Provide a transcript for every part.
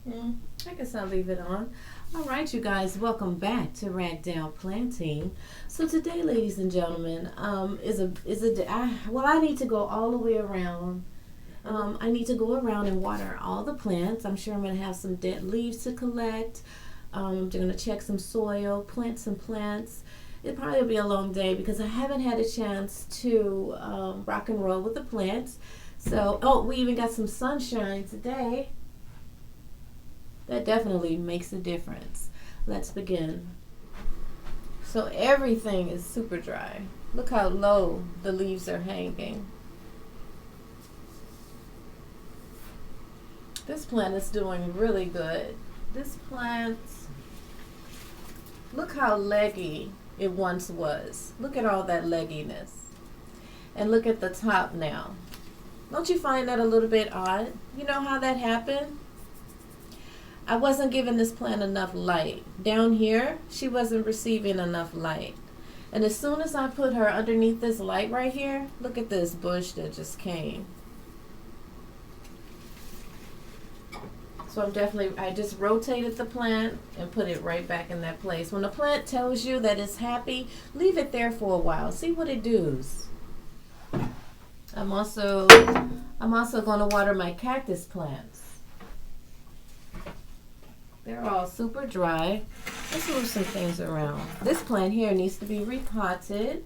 I guess I'll leave it on. All right, you guys, welcome back to Rag Down Planting. So today, ladies and gentlemen, I need to go all the way around. I need to go around and water all the plants. I'm sure I'm going to have some dead leaves to collect. I'm going to check some soil, plant some plants. It'll probably be a long day because I haven't had a chance to rock and roll with the plants. So, we even got some sunshine today. That definitely makes a difference. Let's begin. So everything is super dry. Look how low the leaves are hanging. This plant is doing really good. This plant, look how leggy it once was. Look at all that legginess. And look at the top now. Don't you find that a little bit odd? You know how that happened? I wasn't giving this plant enough light. Down here, she wasn't receiving enough light. And as soon as I put her underneath this light right here, look at this bush that just came. So I just rotated the plant and put it right back in that place. When a plant tells you that it's happy, leave it there for a while. See what it does. I'm also going to water my cactus plants. They're all super dry. Let's move some things around. This plant here needs to be repotted.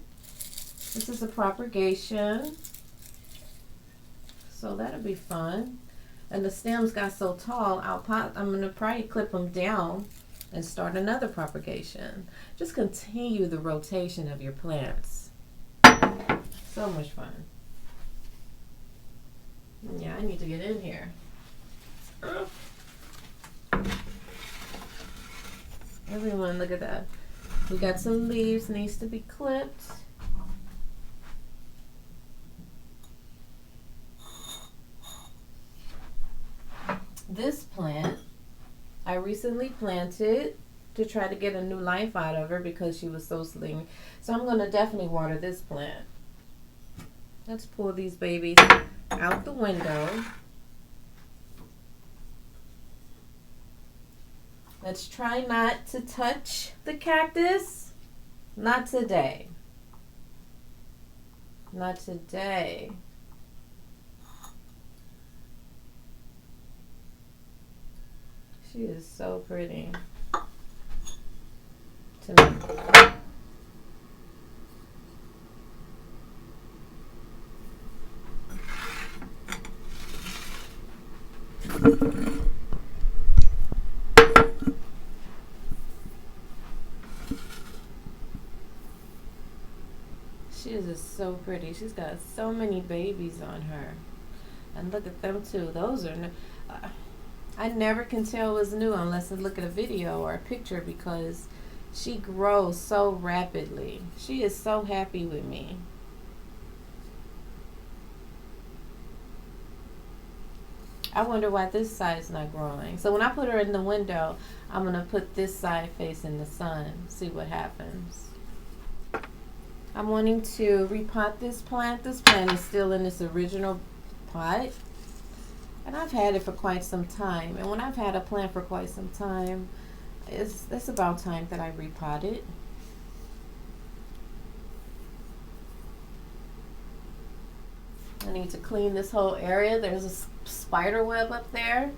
This is a propagation. So that'll be fun. And the stems got so tall, I'm going to probably clip them down and start another propagation. Just continue the rotation of your plants. So much fun. Yeah, I need to get in here. Everyone, look at that. We got some leaves, needs to be clipped. This plant, I recently planted to try to get a new life out of her because she was so slim. So I'm going to definitely water this plant. Let's pull these babies out the window. Let's try not to touch the cactus. Not today. Not today. She is so pretty to me. She is just so pretty. She's got so many babies on her. And look at them too. Those are I never can tell what's new unless I look at a video or a picture because she grows so rapidly. She is so happy with me. I wonder why this side is not growing. So when I put her in the window, I'm going to put this side facing the sun. See what happens. I'm wanting to repot this plant. This plant is still in its original pot. And I've had it for quite some time. And when I've had a plant for quite some time, it's about time that I repot it. I need to clean this whole area. There's a spider web up there.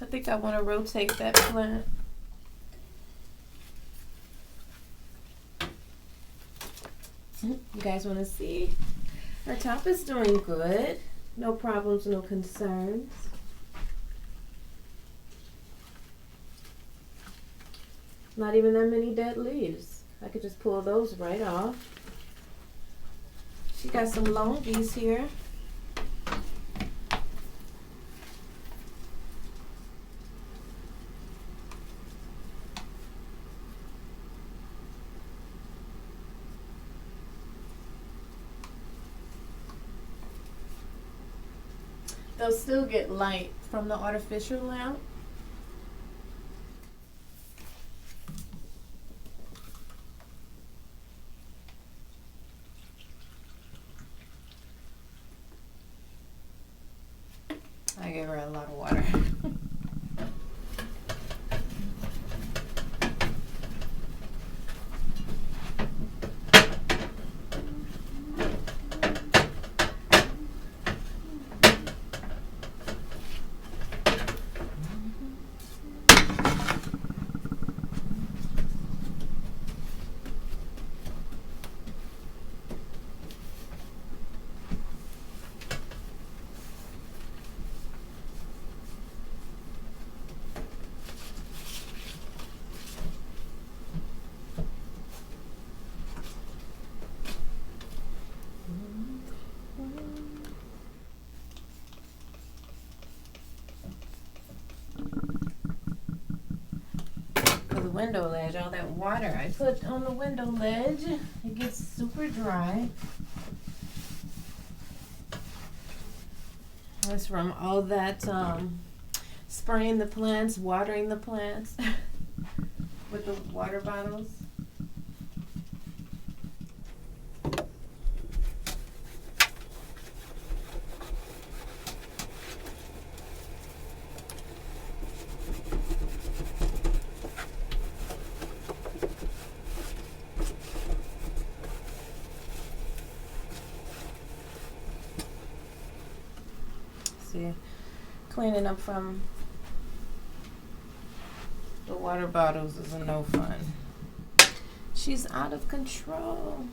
I think I want to rotate that plant. You guys want to see? Our top is doing good. No problems, no concerns. Not even that many dead leaves. I could just pull those right off. She got some longies here. They'll still get light from the artificial lamp. I gave her a lot of water. Window ledge, all that water I put on the window ledge, it gets super dry. That's from all that spraying the plants, watering the plants with the water bottles. Cleaning up from the water bottles is no fun. She's out of control.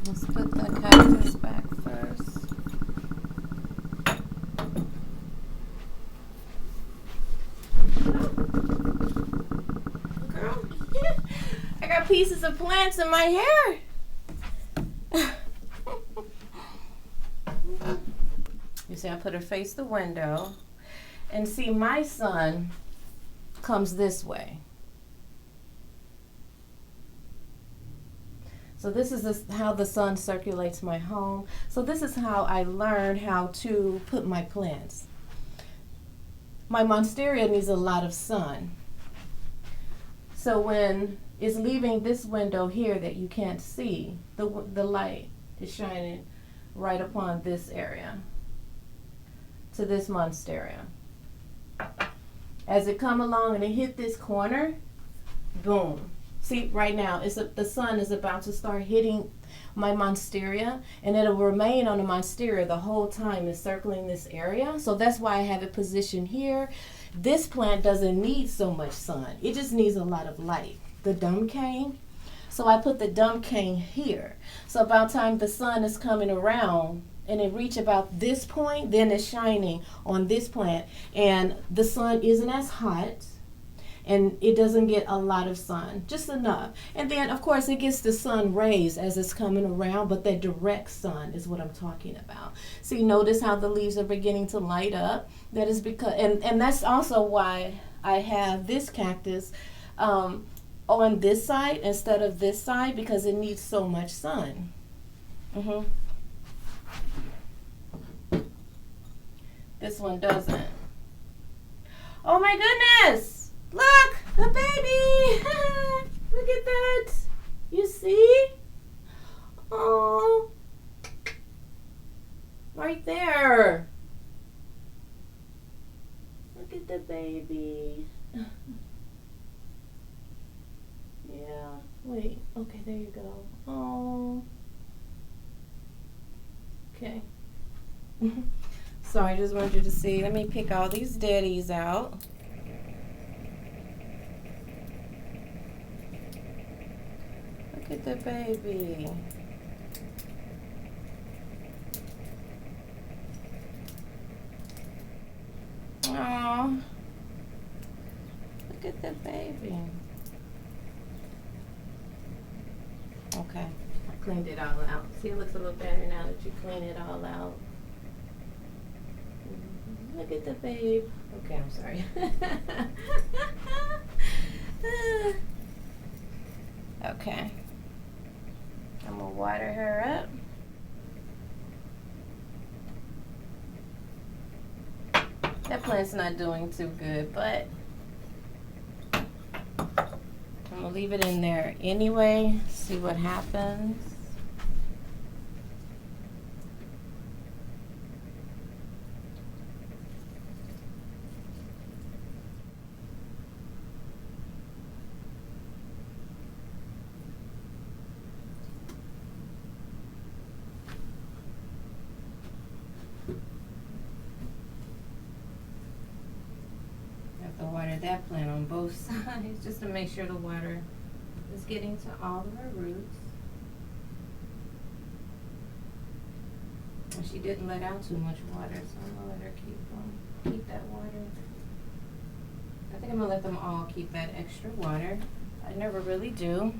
Let's put the cactus back first. Girl, I got pieces of plants in my hair. You see, I put her face the window, and see, my sun comes this way. So this is how the sun circulates my home. So this is how I learned how to put my plants. My monstera needs a lot of sun. So when it's leaving this window here that you can't see, the light is shining right upon this area, to this monstera. As it come along and it hit this corner, boom. See, right now, the sun is about to start hitting my monstera, and it'll remain on the monstera the whole time it's circling this area. So that's why I have it positioned here. This plant doesn't need so much sun. It just needs a lot of light. The dumb cane. So I put the dumb cane here. So about time the sun is coming around and it reach about this point, then it's shining on this plant. And the sun isn't as hot, and it doesn't get a lot of sun, just enough. And then, of course, it gets the sun rays as it's coming around, but that direct sun is what I'm talking about. See, notice how the leaves are beginning to light up. That is because, and that's also why I have this cactus on this side instead of this side, because it needs so much sun. This one doesn't. Oh my goodness! Look, the baby! Look at that! You see? Oh, right there. Look at the baby. Yeah. Wait. Okay, there you go. Oh. Okay. Sorry, I just wanted you to see. Let me pick all these deadies out. Look at the baby. Aww. Look Look at the baby. Okay, I cleaned it all out. See, it looks a little better now that you clean it all out. Look at the babe. Okay, I'm sorry. Okay. I'm gonna water her up. That plant's not doing too good, but I'm gonna leave it in there anyway, see what happens. Water that plant on both sides just to make sure the water is getting to all of her roots. And she didn't let out too much water, so I'm gonna let her keep that water. I think I'm gonna let them all keep that extra water. I never really do.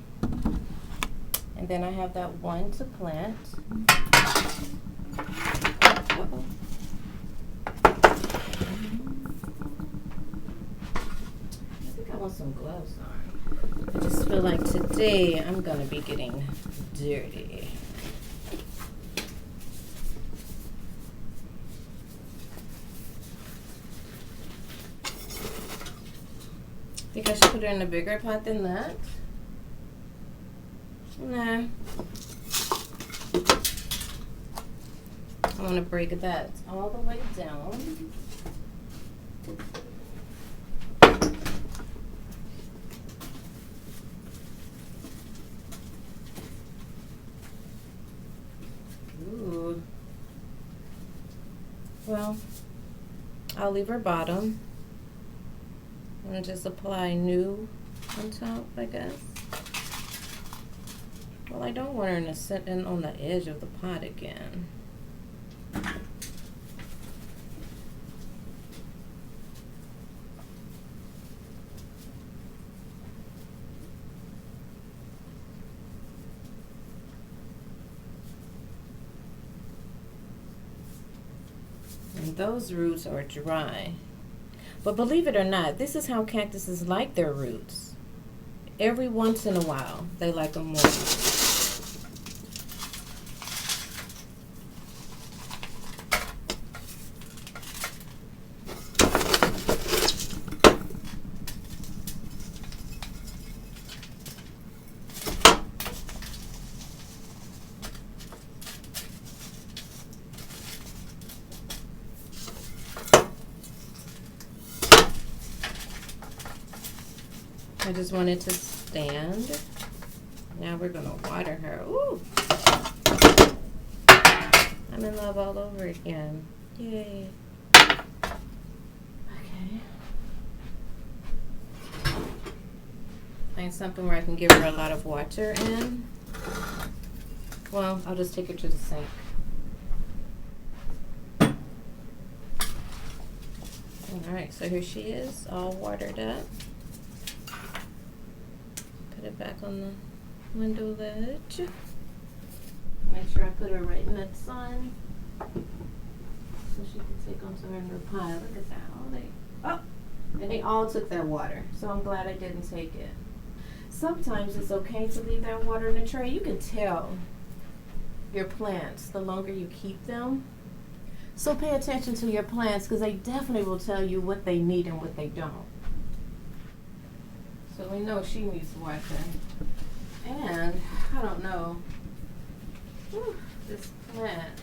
And then I have that one to plant. Whoa. I want some gloves on. I just feel like today I'm gonna be getting dirty. Think I should put her in a bigger pot than that? Nah. I want to break that all the way down. Ooh. Well, I'll leave her bottom and just apply new on top, I guess. Well, I don't want her to sit in on the edge of the pot again. And those roots are dry. But believe it or not, this is how cactuses like their roots. Every once in a while, they like them more. I just wanted to stand. Now we're gonna water her. Ooh! I'm in love all over again. Yay. Okay. Find something where I can give her a lot of water in. Well, I'll just take her to the sink. Alright, so here she is, all watered up. Put it back on the window ledge. Make sure I put her right in that sun so she can take onto her new pile. Look at that. And they all took that water, so I'm glad I didn't take it. Sometimes it's okay to leave that water in the tray. You can tell your plants the longer you keep them. So pay attention to your plants because they definitely will tell you what they need and what they don't. So we know she needs watering. And, I don't know, this plant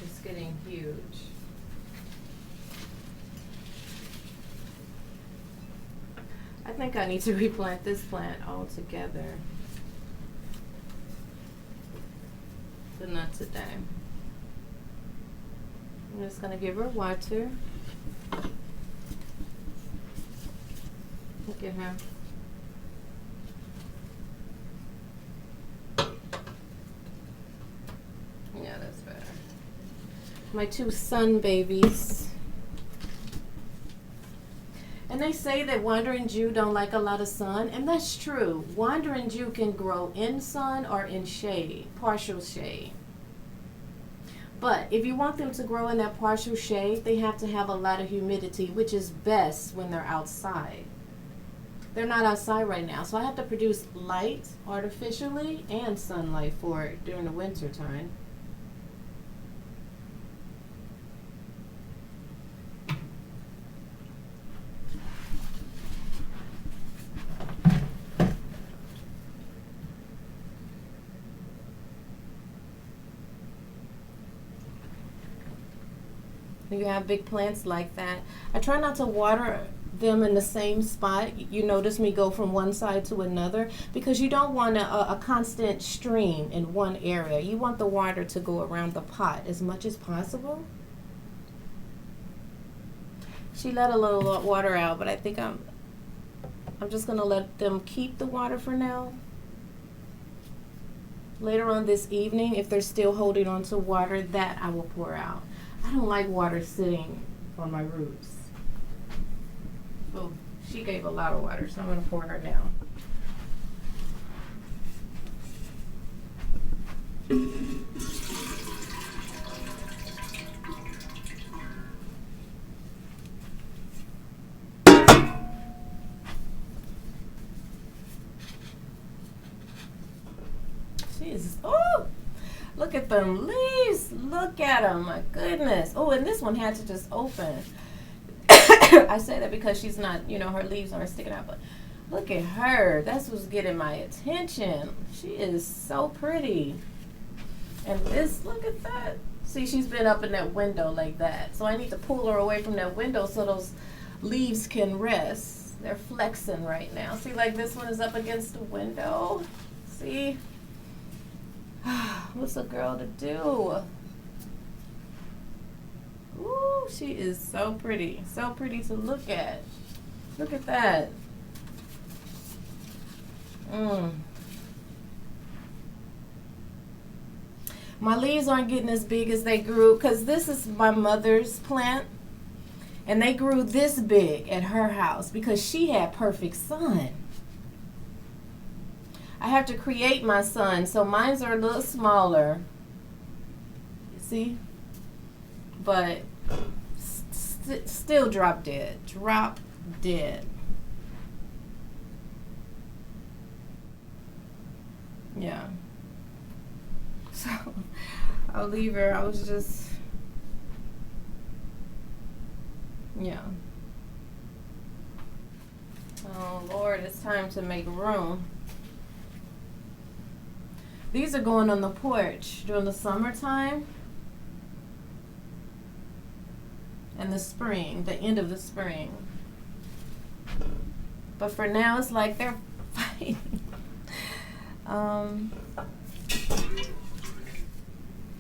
is getting huge. I think I need to replant this plant altogether. But not today. I'm just going to give her water. Look at her. Yeah, that's better. My two sun babies. And they say that wandering Jew don't like a lot of sun, and that's true. Wandering Jew can grow in sun or in shade, partial shade. But if you want them to grow in that partial shade, they have to have a lot of humidity, which is best when they're outside. They're not outside right now, so I have to produce light artificially and sunlight for it during the winter time. You have big plants like that. I try not to water them in the same spot. You notice me go from one side to another because you don't want a constant stream in one area. You want the water to go around the pot as much as possible. She let a little water out, but I think I'm just gonna let them keep the water for now. Later on this evening, if they're still holding on to water, that I will pour out. I don't like water sitting on my roots. Oh, she gave a lot of water, so I'm going to pour her down. She's, oh! Look at them leaves. Look at them. My goodness. Oh, and this one had to just open. I say that because she's not, you know, her leaves aren't sticking out. But look at her. That's what's getting my attention. She is so pretty. And this, look at that. See, she's been up in that window like that. So I need to pull her away from that window so those leaves can rest. They're flexing right now. See, like this one is up against the window. See? What's a girl to do? Ooh, she is so pretty. So pretty to look at. Look at that. My leaves aren't getting as big as they grew because this is my mother's plant. And they grew this big at her house because she had perfect sun. I have to create my sun, so mines are a little smaller. You see? But still drop dead. Drop dead. Yeah. So I'll leave her. I was just, yeah. Oh Lord, it's time to make room. These are going on the porch during the summertime and the spring, the end of the spring. But for now, it's like they're fighting.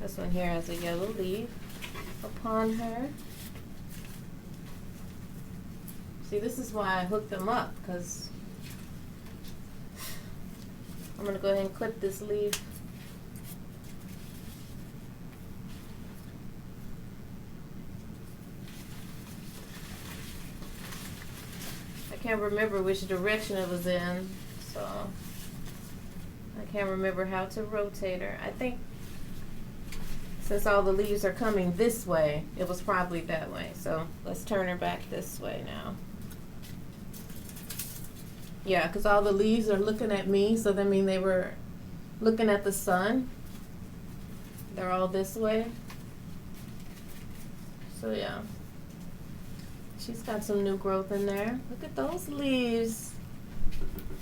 This one here has a yellow leaf upon her. See, this is why I hooked them up, because I'm going to go ahead and clip this leaf. I can't remember which direction it was in, so I can't remember how to rotate her. I think since all the leaves are coming this way, it was probably that way. So let's turn her back this way now. Yeah, because all the leaves are looking at me, so that means they were looking at the sun. They're all this way. So yeah. She's got some new growth in there. Look at those leaves.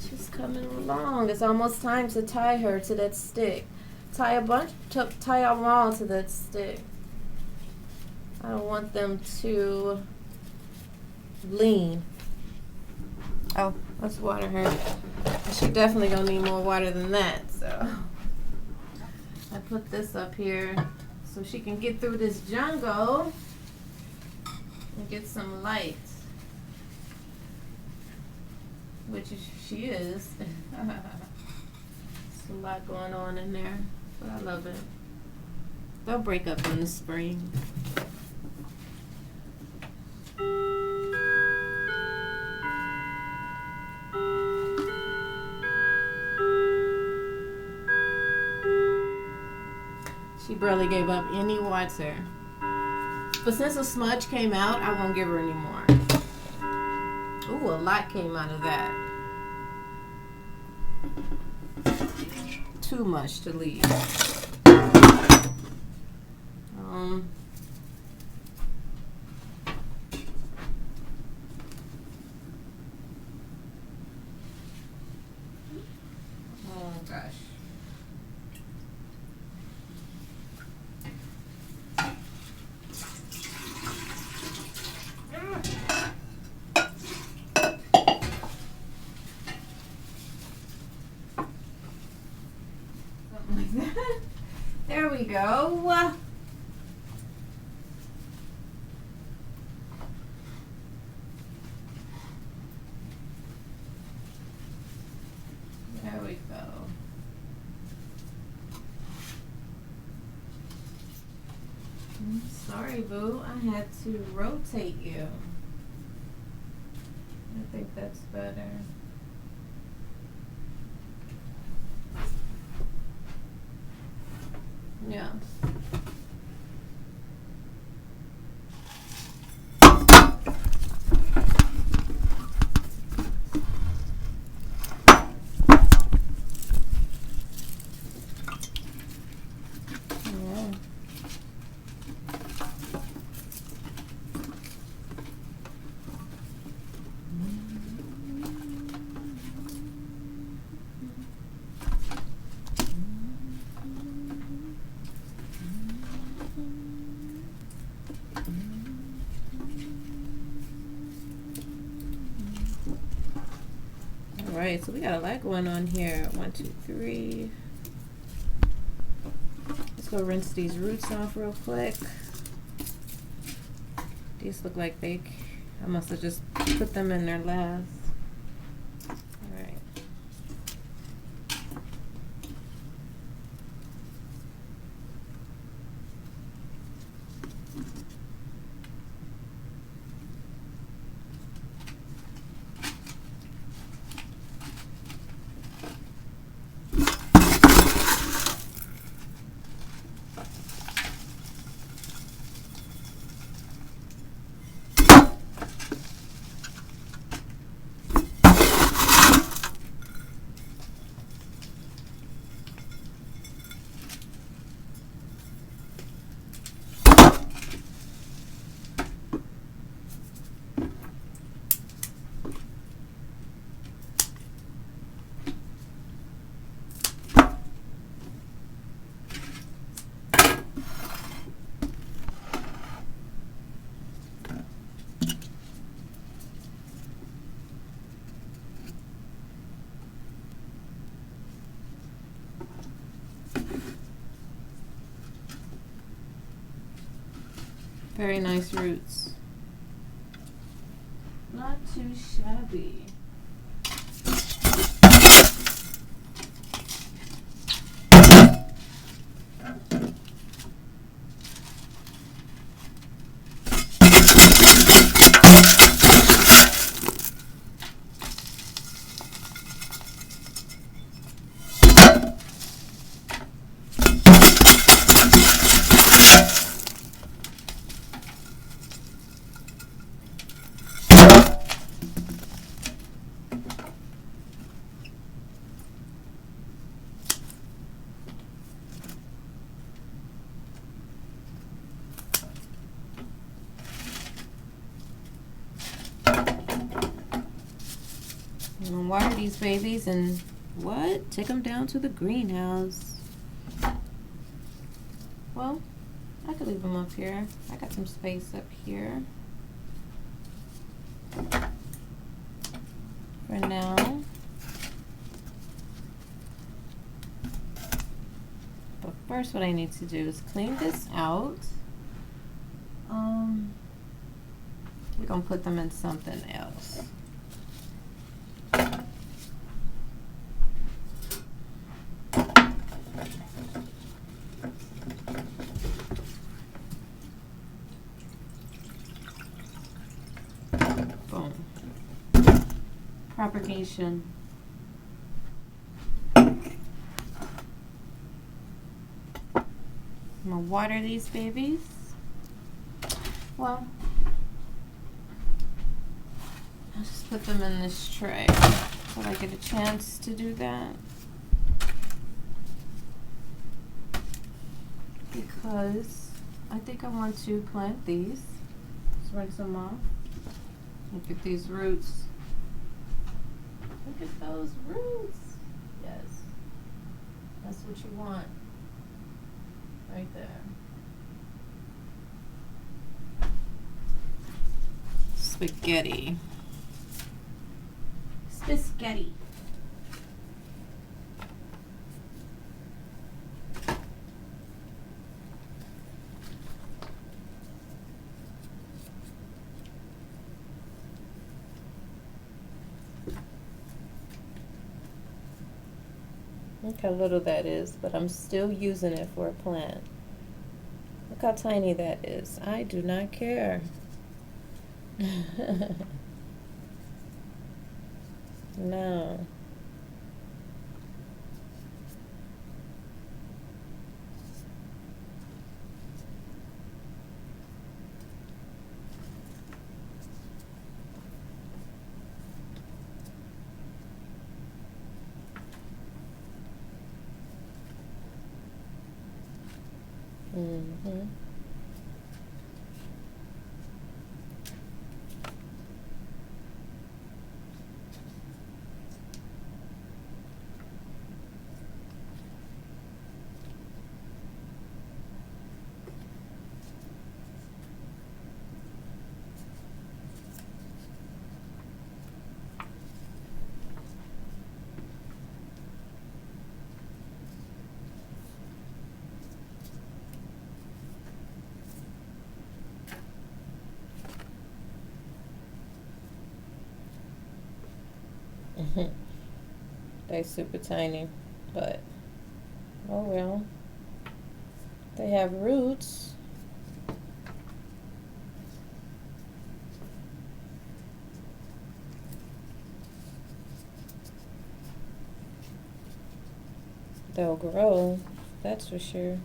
She's coming along. It's almost time to tie her to that stick. Tie them all to that stick. I don't want them to lean. Oh, let's water her. She definitely gonna need more water than that, so I put this up here so she can get through this jungle and get some light, which she is. There's a lot going on in there, but I love it. They'll break up in the spring. . barely gave up any water. But since a smudge came out, I won't give her any more. Ooh, a lot came out of that. Too much to leave. Oh gosh. Something like that. There we go. There we go. I'm sorry, boo. I had to rotate you. I think that's better. Yeah. Alright, so we got a lot going on here. 1, 2, 3. Let's go rinse these roots off real quick. These look like I must have just put them in there last. Alright. Very nice roots. Not too shabby. I'm gonna water these babies and what? Take them down to the greenhouse. Well, I could leave them up here. I got some space up here. For now. But first what I need to do is clean this out. We're gonna put them in something else. Boom. Propagation. I'm gonna water these babies. Well, I'll just put them in this tray so I get a chance to do that. Because I think I want to plant these. Let's rinse them off. Look at these roots. Look at those roots. Yes. That's what you want. Right there. Spaghetti. Spaghetti. Look how little that is, but I'm still using it for a plant. Look how tiny that is. I do not care. No. Mm-hmm. They're super tiny, but oh well. They have roots. They'll grow, that's for sure.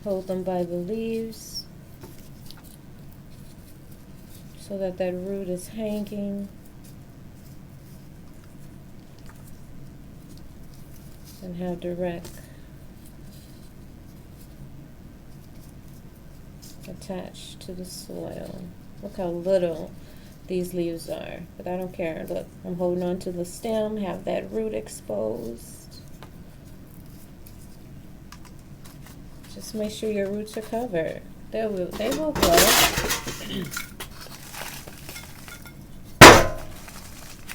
Hold them by the leaves so that that root is hanging. And how direct attached to the soil. Look how little these leaves are, but I don't care. Look, I'm holding on to the stem, have that root exposed. Just make sure your roots are covered. They will grow.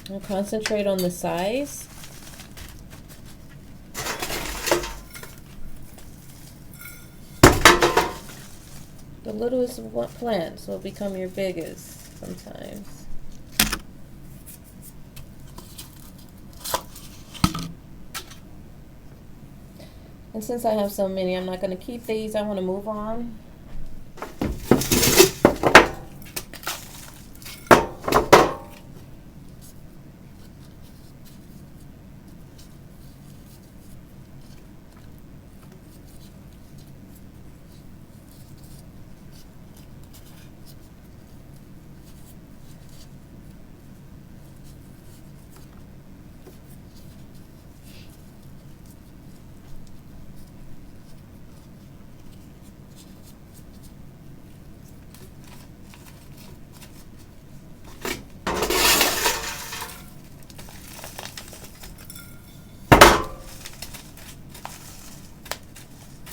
And concentrate on the size. The littlest plants will become your biggest sometimes. And since I have so many, I'm not going to keep these. I want to move on.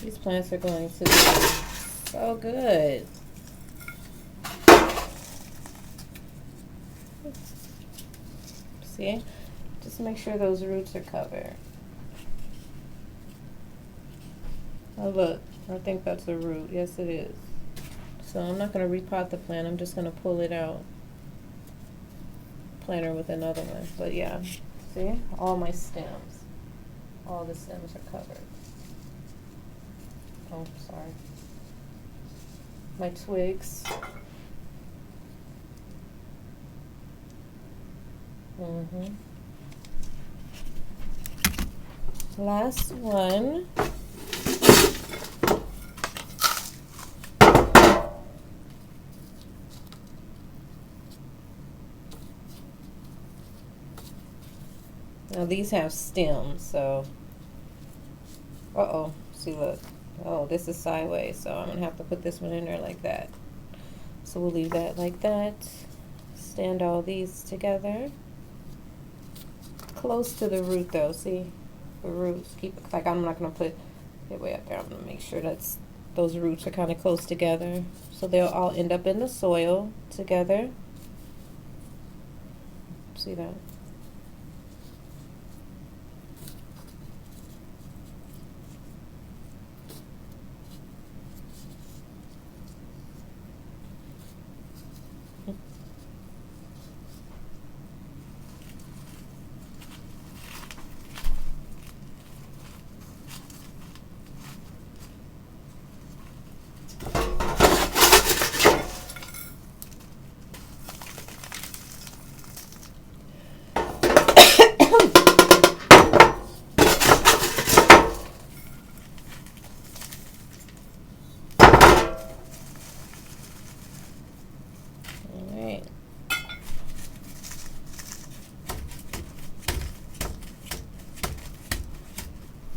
These plants are going to be so good. See? Just make sure those roots are covered. Oh look, I think that's a root. Yes it is. So I'm not going to repot the plant. I'm just going to pull it out. Plant her with another one. But yeah, see? All my stems. All the stems are covered. Oh, sorry. My twigs. Last one. Now these have stems, so uh-oh, see look. Oh, this is sideways, so I'm gonna have to put this one in there like that. So we'll leave that like that. Stand all these together. Close to the root though, see? The roots, keep it, like I'm not gonna put it way up there. I'm gonna make sure that's those roots are kind of close together. So they'll all end up in the soil together. See that?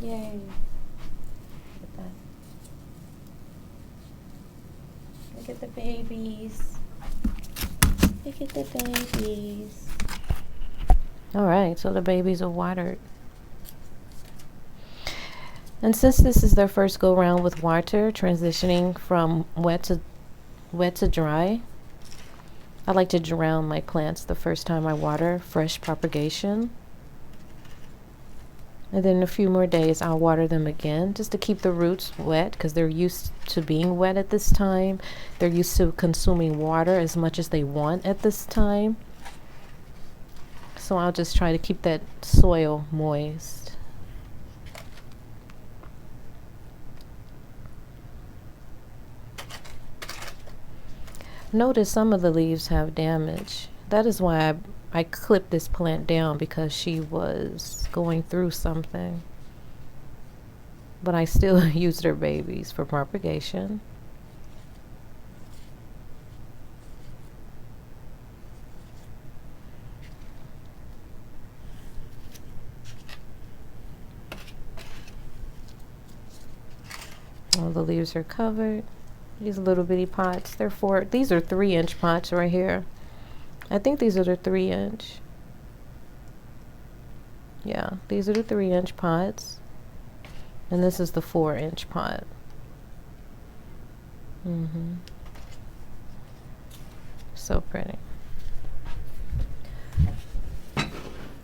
Yay. Look at the babies. Look at the babies. Alright, so the babies are watered. And since this is their first go round with water, transitioning from wet to dry, I like to drown my plants the first time I water, fresh propagation. And then in a few more days, I'll water them again just to keep the roots wet because they're used to being wet at this time. They're used to consuming water as much as they want at this time. So I'll just try to keep that soil moist. Notice some of the leaves have damage. That is why I clipped this plant down, because she was going through something. But I still used her babies for propagation. All the leaves are covered. These little bitty pots, these are 3-inch pots right here. I think these are the 3-inch. Yeah, these are the 3-inch pots. And this is the 4-inch pot. So pretty.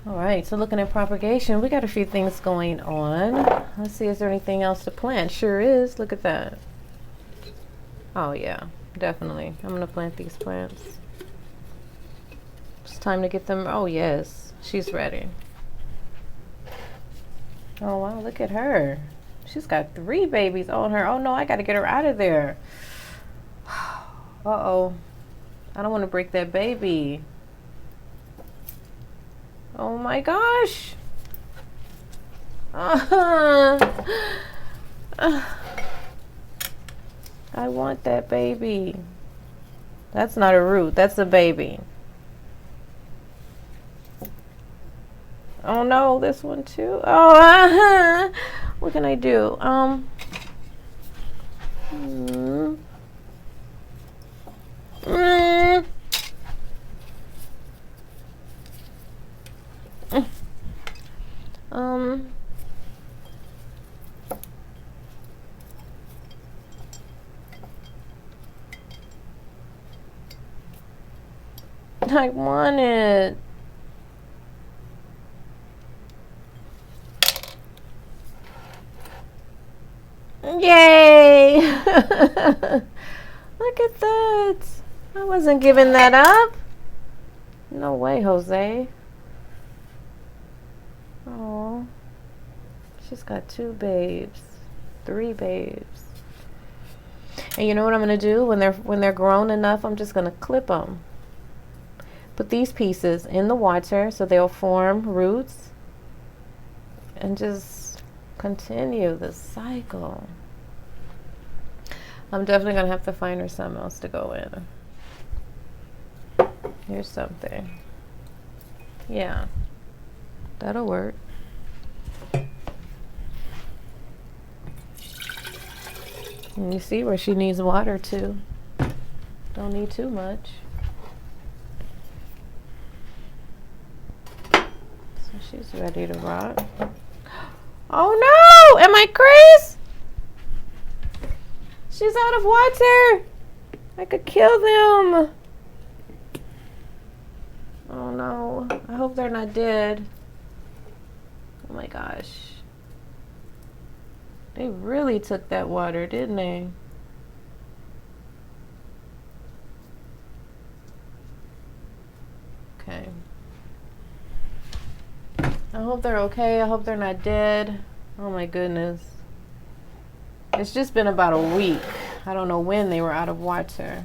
Alright, so looking at propagation, we got a few things going on. Let's see, is there anything else to plant? Sure is. Look at that. Oh yeah, definitely. I'm gonna plant these plants. It's time to get them. Oh yes, she's ready. Oh wow, look at her. She's got 3 babies on her. Oh no, I gotta get her out of there. Uh-oh. I don't want to break that baby. Oh my gosh. I want that baby. That's not a root, that's a baby. Oh no, this one too. Oh, what can I do? I want it. Jose. Look at that. I wasn't giving that up. No way, Jose. Oh, she's got 2 babes, 3 babes. And you know what I'm gonna do when they're grown enough? I'm just gonna clip them. Put these pieces in the water so they'll form roots, and just continue the cycle. I'm definitely gonna have to find her something else to go in. Here's something. Yeah, that'll work. And you see where she needs water too. Don't need too much. So she's ready to rock. Oh no! Am I crazy? She's out of water. I could kill them. Oh no. I hope they're not dead. Oh my gosh. They really took that water, didn't they? Okay. I hope they're okay. I hope they're not dead. Oh my goodness. It's just been about a week. I don't know when they were out of water.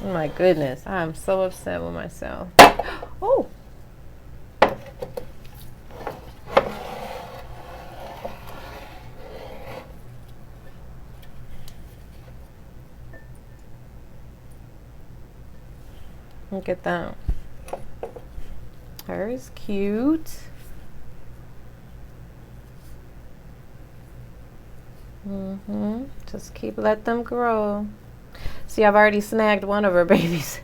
Oh my goodness. I'm so upset with myself. Oh! Look at that. Her is cute. Just let them grow. See, I've already snagged one of her babies.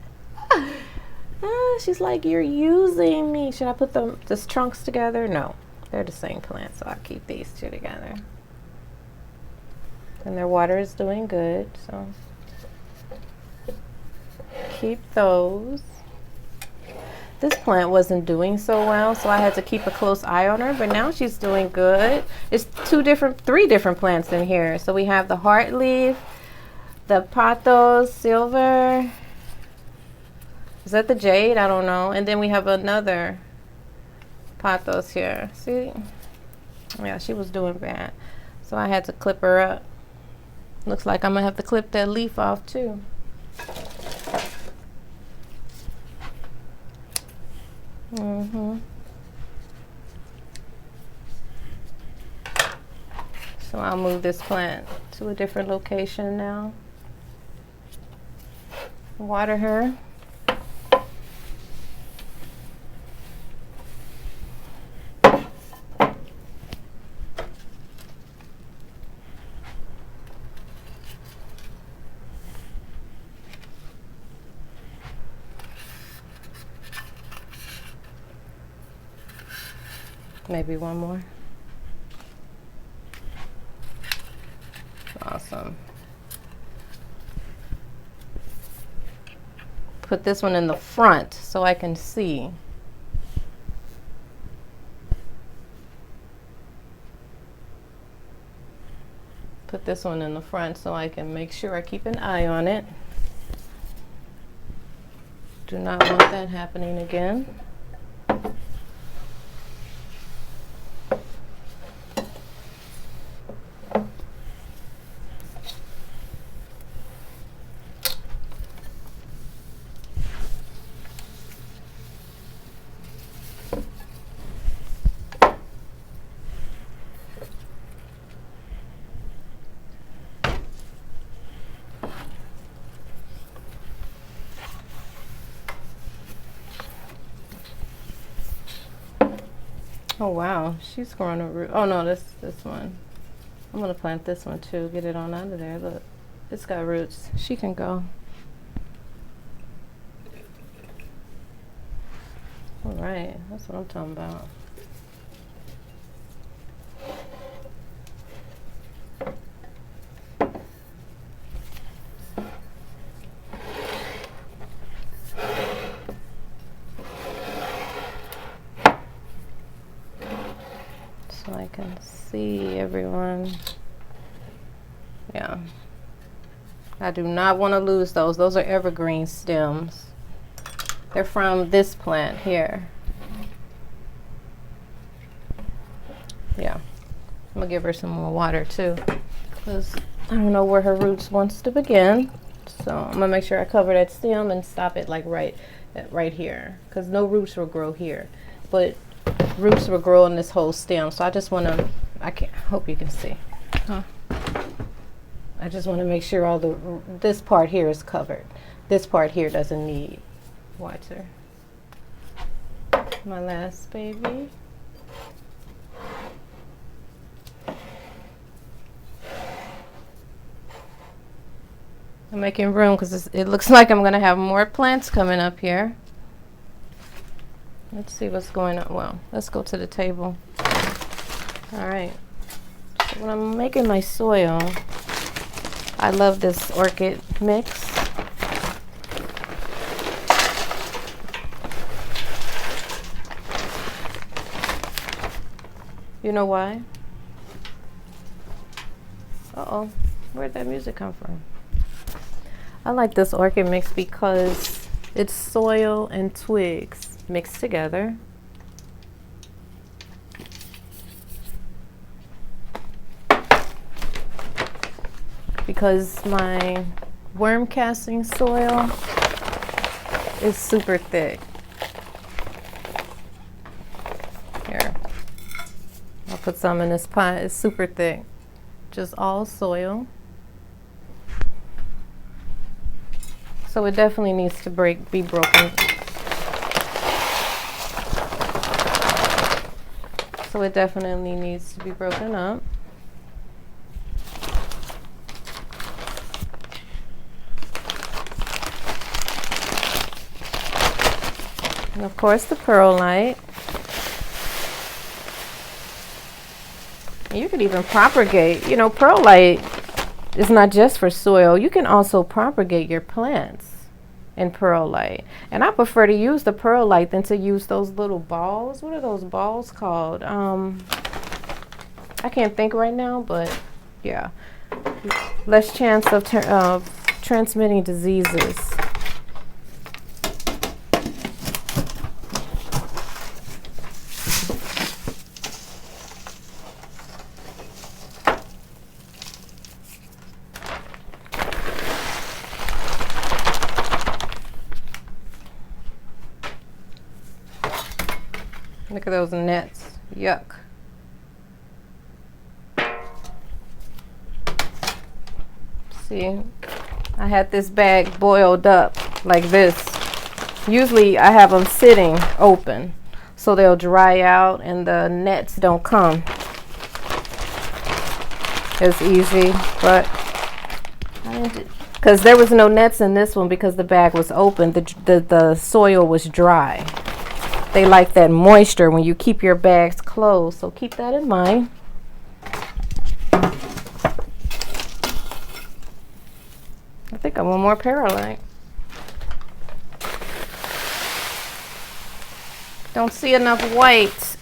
She's like, you're using me. Should I put the trunks together? No, they're the same plant, so I'll keep these 2 together. And their water is doing good, so keep those. This plant wasn't doing so well, so I had to keep a close eye on her, but now she's doing good. It's 3 different plants in here. So we have the heart leaf, the pothos silver. Is that the jade? I don't know. And then we have another pothos here. See? Yeah, she was doing bad. So I had to clip her up. Looks like I'm gonna have to clip that leaf off too. So I'll move this plant to a different location now. Water her. Maybe one more. Awesome. Put this one in the front so I can see. Put this one in the front so I can make sure I keep an eye on it. Do not want that happening again. Oh wow, she's growing a root. Oh no, this one. I'm gonna plant this one too, get it on out of there. Look, it's got roots. She can go. All right, that's what I'm talking about. So I can see everyone. Yeah. Yeah. I do not want to lose those. Those are evergreen stems. They're from this plant here. Yeah. I'm going to give her some more water too, because I don't know where her roots wants to begin. So I'm going to make sure I cover that stem and stop it like right here, because no roots will grow here. But roots will grow in this whole stem. So I just want to, hope you can see. Huh? I just want to make sure this part here is covered. This part here doesn't need water. My last baby. I'm making room because it looks like I'm going to have more plants coming up here. Let's see what's going on. Well, let's go to the table. All right. So when I'm making my soil, I love this orchid mix. You know why? Uh-oh, where'd that music come from? I like this orchid mix because it's soil and twigs mixed together. Because my worm casting soil is super thick. Here, I'll put some in this pot. It's super thick. Just all soil. So it definitely needs to be broken. So it definitely needs to be broken up. And of course the perlite. You could even propagate, perlite is not just for soil. You can also propagate your plants in perlite. And I prefer to use the perlite than to use those little balls. What are those balls called? I can't think right now, but yeah. Less chance of transmitting diseases. Look at those nets. Yuck. See, I had this bag boiled up like this. Usually I have them sitting open so they'll dry out and the nets don't come as easy, but because there was no nets in this one because the bag was open, the soil was dry. They like that moisture when you keep your bags closed, so keep that in mind. I think I want more perlite. Don't see enough white.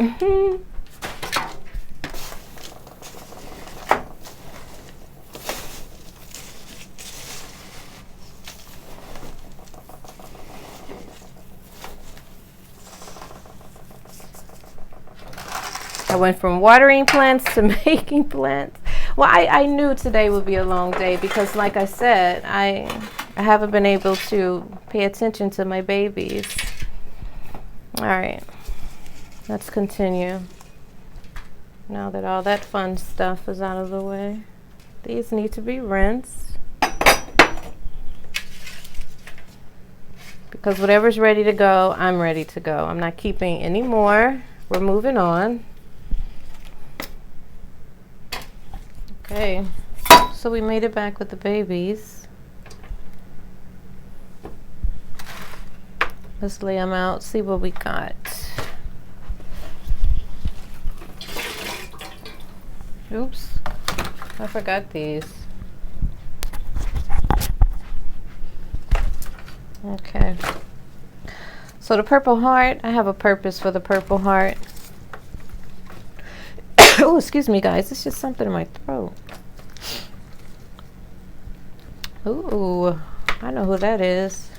I went from watering plants to making plants. Well, I knew today would be a long day because, like I said, I haven't been able to pay attention to my babies. All right, let's continue. Now that all that fun stuff is out of the way, these need to be rinsed. Because whatever's ready to go, I'm ready to go. I'm not keeping any more. We're moving on. Okay, so we made it back with the babies. Let's lay them out, see what we got. Oops, I forgot these. Okay, so the Purple Heart, I have a purpose for the Purple Heart. Oh, excuse me, guys. It's just something in my throat. Ooh, I know who that is.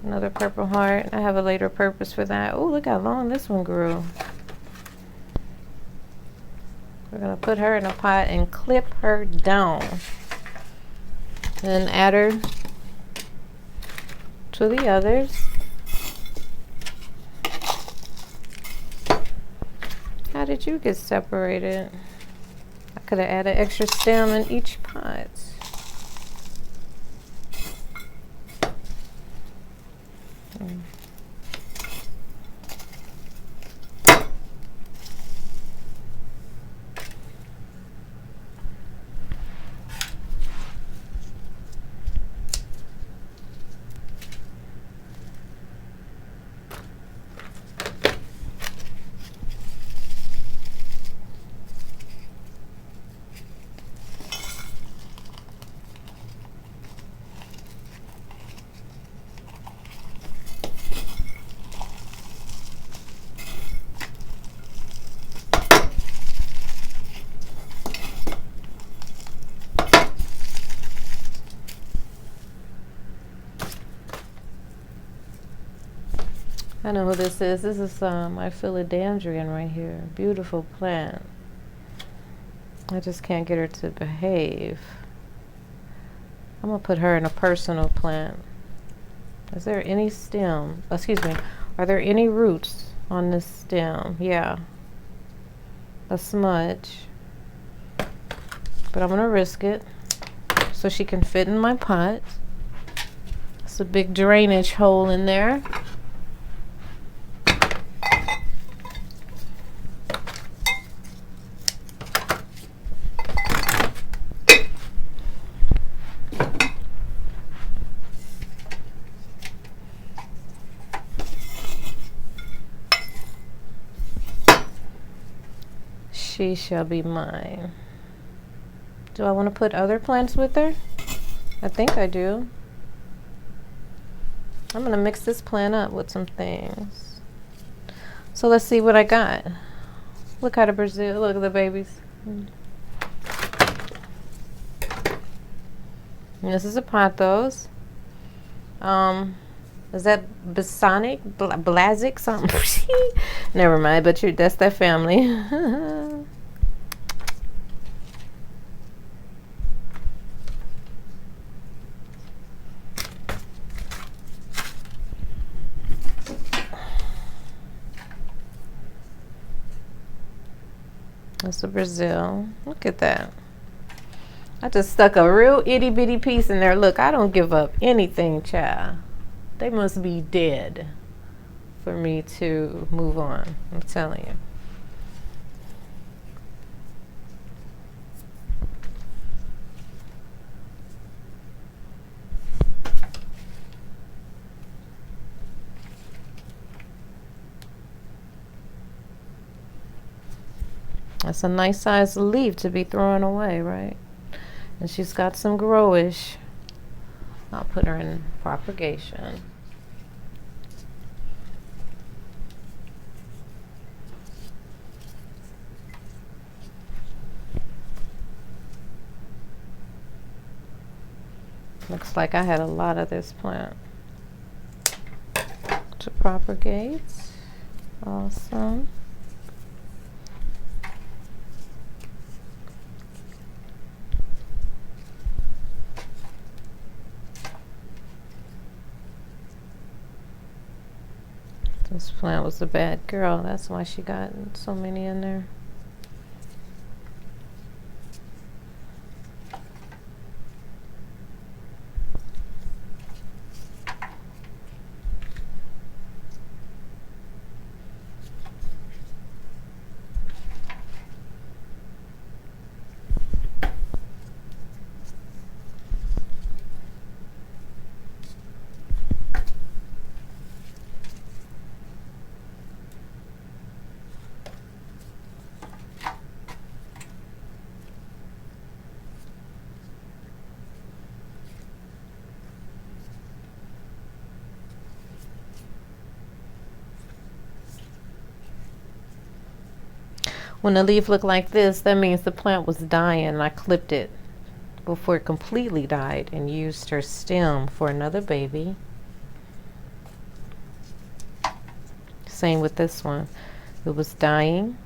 Another purple heart. I have a later purpose for that. Oh, look how long this one grew. We're gonna put her in a pot and clip her down. Then add her to the others. How did you get separated? I could have added extra stem in each pot. I know who this is. This is my philodendron right here. Beautiful plant. I just can't get her to behave. I'm gonna put her in a personal plant. Is there any stem? Excuse me. Are there any roots on this stem? Yeah. A smudge. But I'm gonna risk it so she can fit in my pot. It's a big drainage hole in there. She shall be mine. Do I want to put other plants with her? I think I do. I'm going to mix this plant up with some things. So let's see what I got. Look at the Brazil. Look at the babies. And this is a pothos. Is that Basonic? Blazic? Something? Never mind, but that's that family. That's a Brazil. Look at that. I just stuck a real itty bitty piece in there. Look, I don't give up anything, child. They must be dead for me to move on. I'm telling you. That's a nice size leaf to be throwing away, right? And she's got some growish. I'll put her in propagation. Looks like I had a lot of this plant to propagate. Awesome. This plant was a bad girl. That's why she got so many in there. When the leaf looked like this, that means the plant was dying and I clipped it before it completely died and used her stem for another baby. Same with this one. It was dying.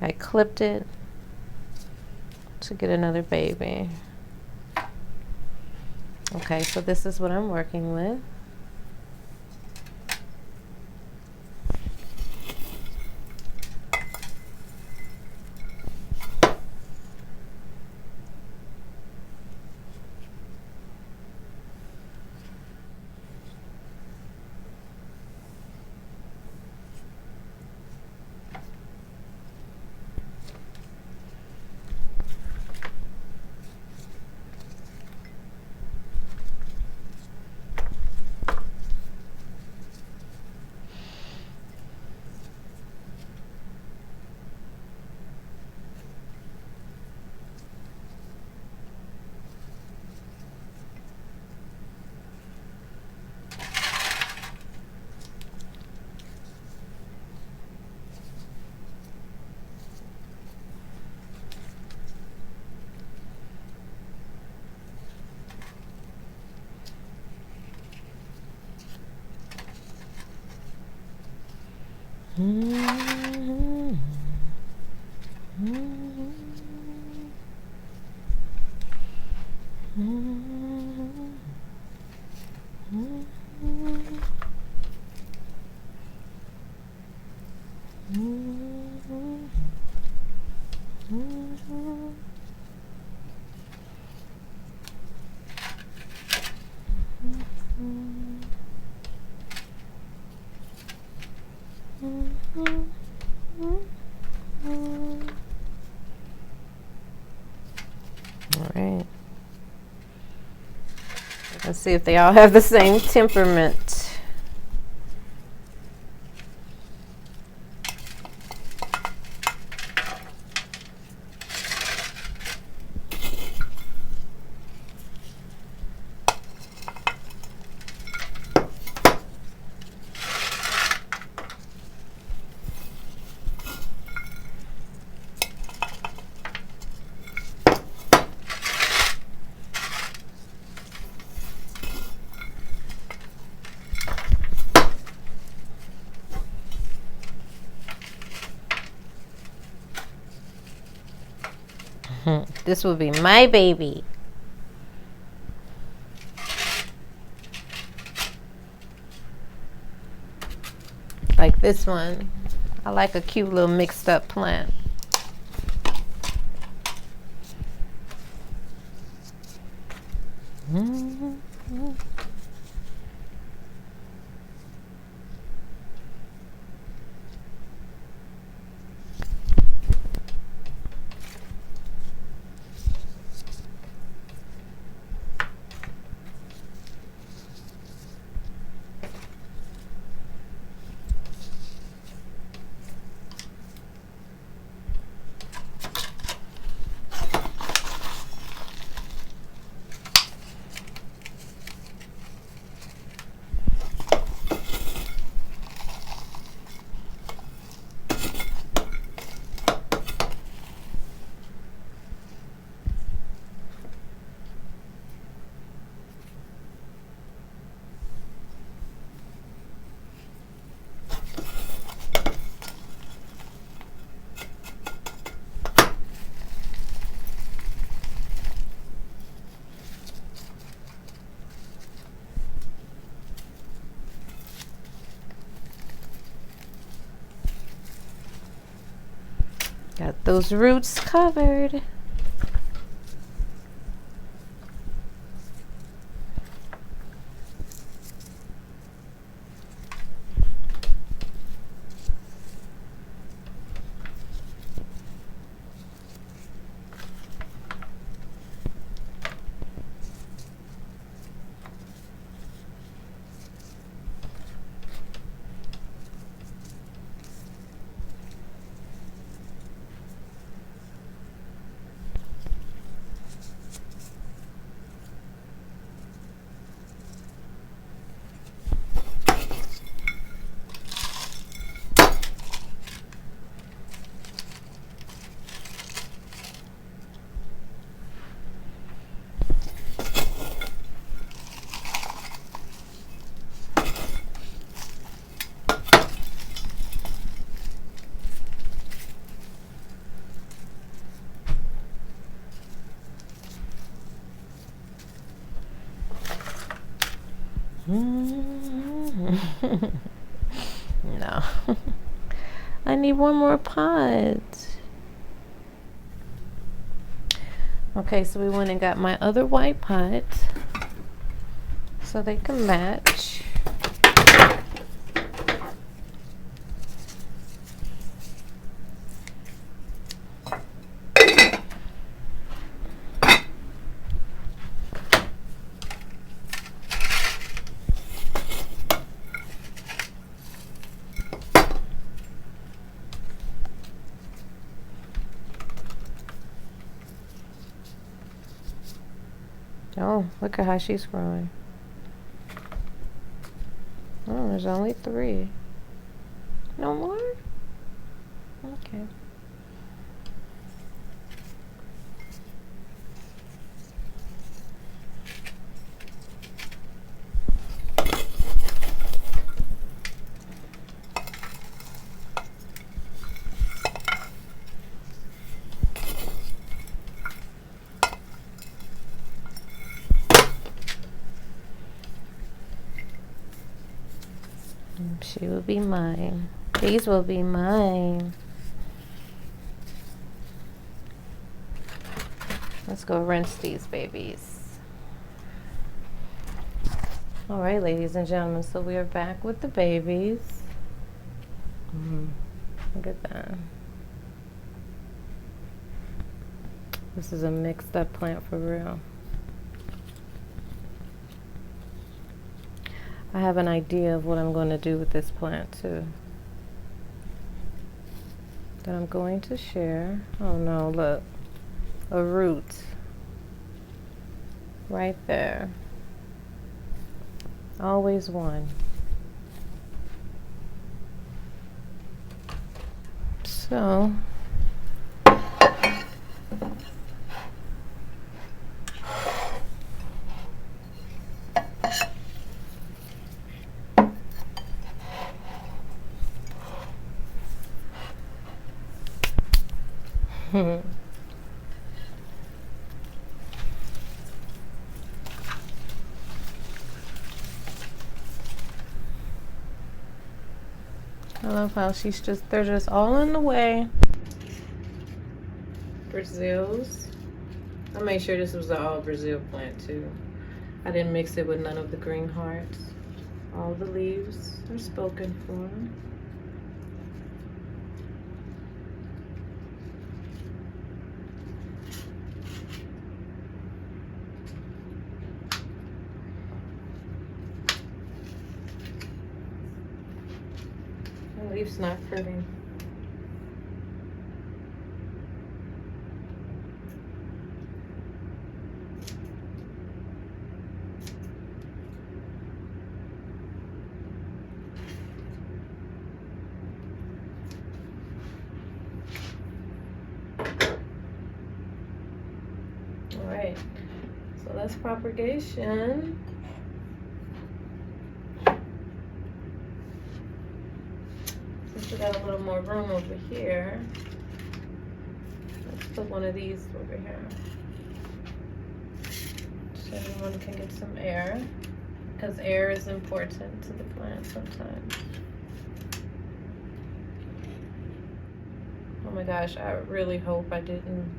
I clipped it to get another baby. Okay, so this is what I'm working with. Alright. Let's see if they all have the same temperament. This will be my baby. Like this one. I like a cute little mixed up plant. Got those roots covered. No. I need one more pot. Okay, so we went and got my other white pot so they can match. Oh, look at how she's growing. Oh, there's only 3. No more? Okay. She will be mine. These will be mine. Let's go rinse these babies. All right, ladies and gentlemen, so we are back with the babies. Look at that. This is a mixed up plant for real. I have an idea of what I'm going to do with this plant too, that I'm going to share. Oh no, look, a root right there. Always one. So I love how they're just all in the way. Brazils. I made sure this was an all Brazil plant too. I didn't mix it with none of the green hearts. All the leaves are spoken for. The leaf's not pretty. Alright, so that's propagation. Since we got a little more room over here, let's put one of these over here so everyone can get some air, because air is important to the plant sometimes. Oh my gosh, I really hope I didn't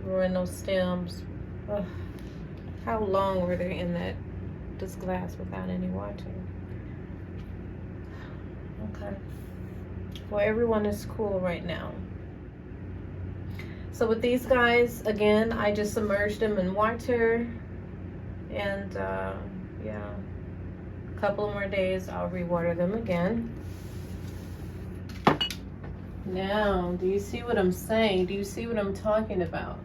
ruin those stems. Ugh. How long were they in this glass without any watering? Okay. Well, everyone is cool right now. So with these guys, again, I just submerged them in water, and yeah, a couple more days I'll rewater them again. Now, do you see what I'm saying? Do you see what I'm talking about?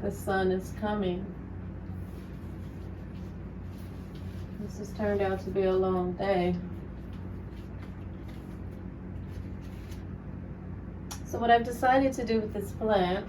The sun is coming. This has turned out to be a long day. So what I've decided to do with this plant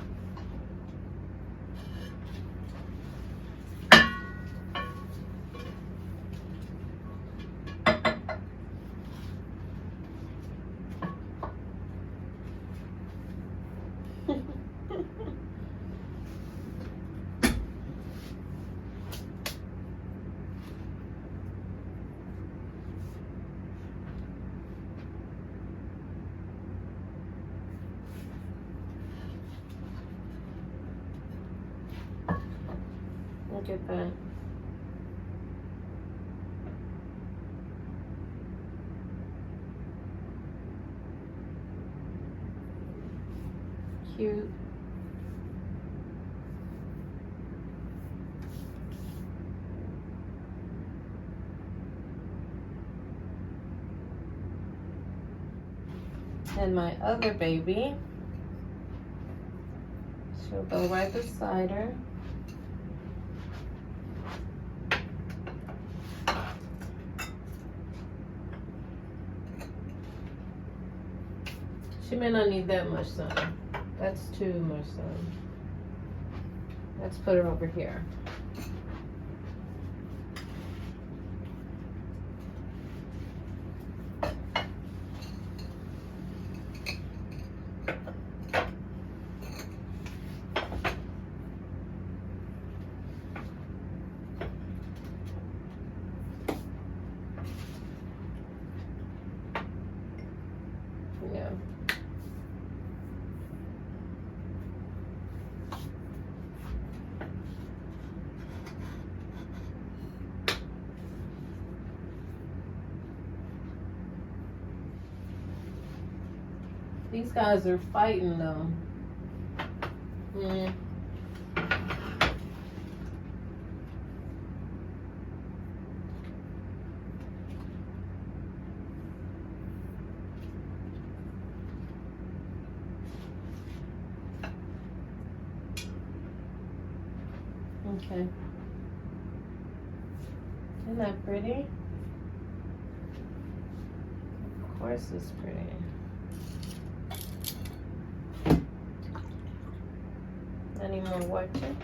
Look at that. Cute. And my other baby, she'll go right beside her. She may not need that much sun. That's too much sun. Let's put her over here. Yeah. These guys are fighting though. Mm. Okay. Isn't that pretty? Of course it's pretty. Any more watching?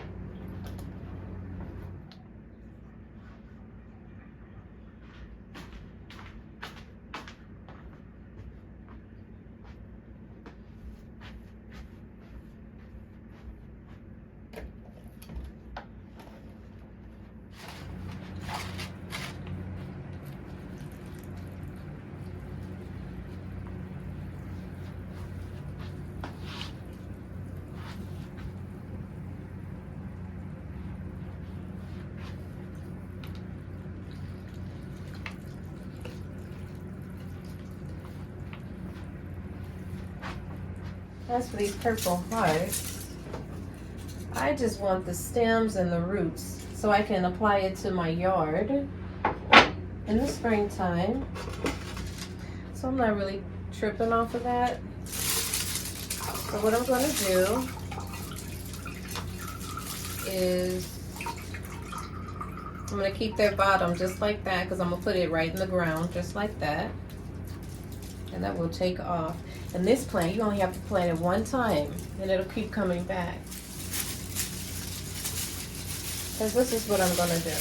As for these purple hearts, I just want the stems and the roots so I can apply it to my yard in the springtime. So I'm not really tripping off of that. So what I'm going to do is I'm going to keep their bottom just like that because I'm going to put it right in the ground just like that. And that will take off. And this plant, you only have to plant it one time and it'll keep coming back. Because this is what I'm going to do.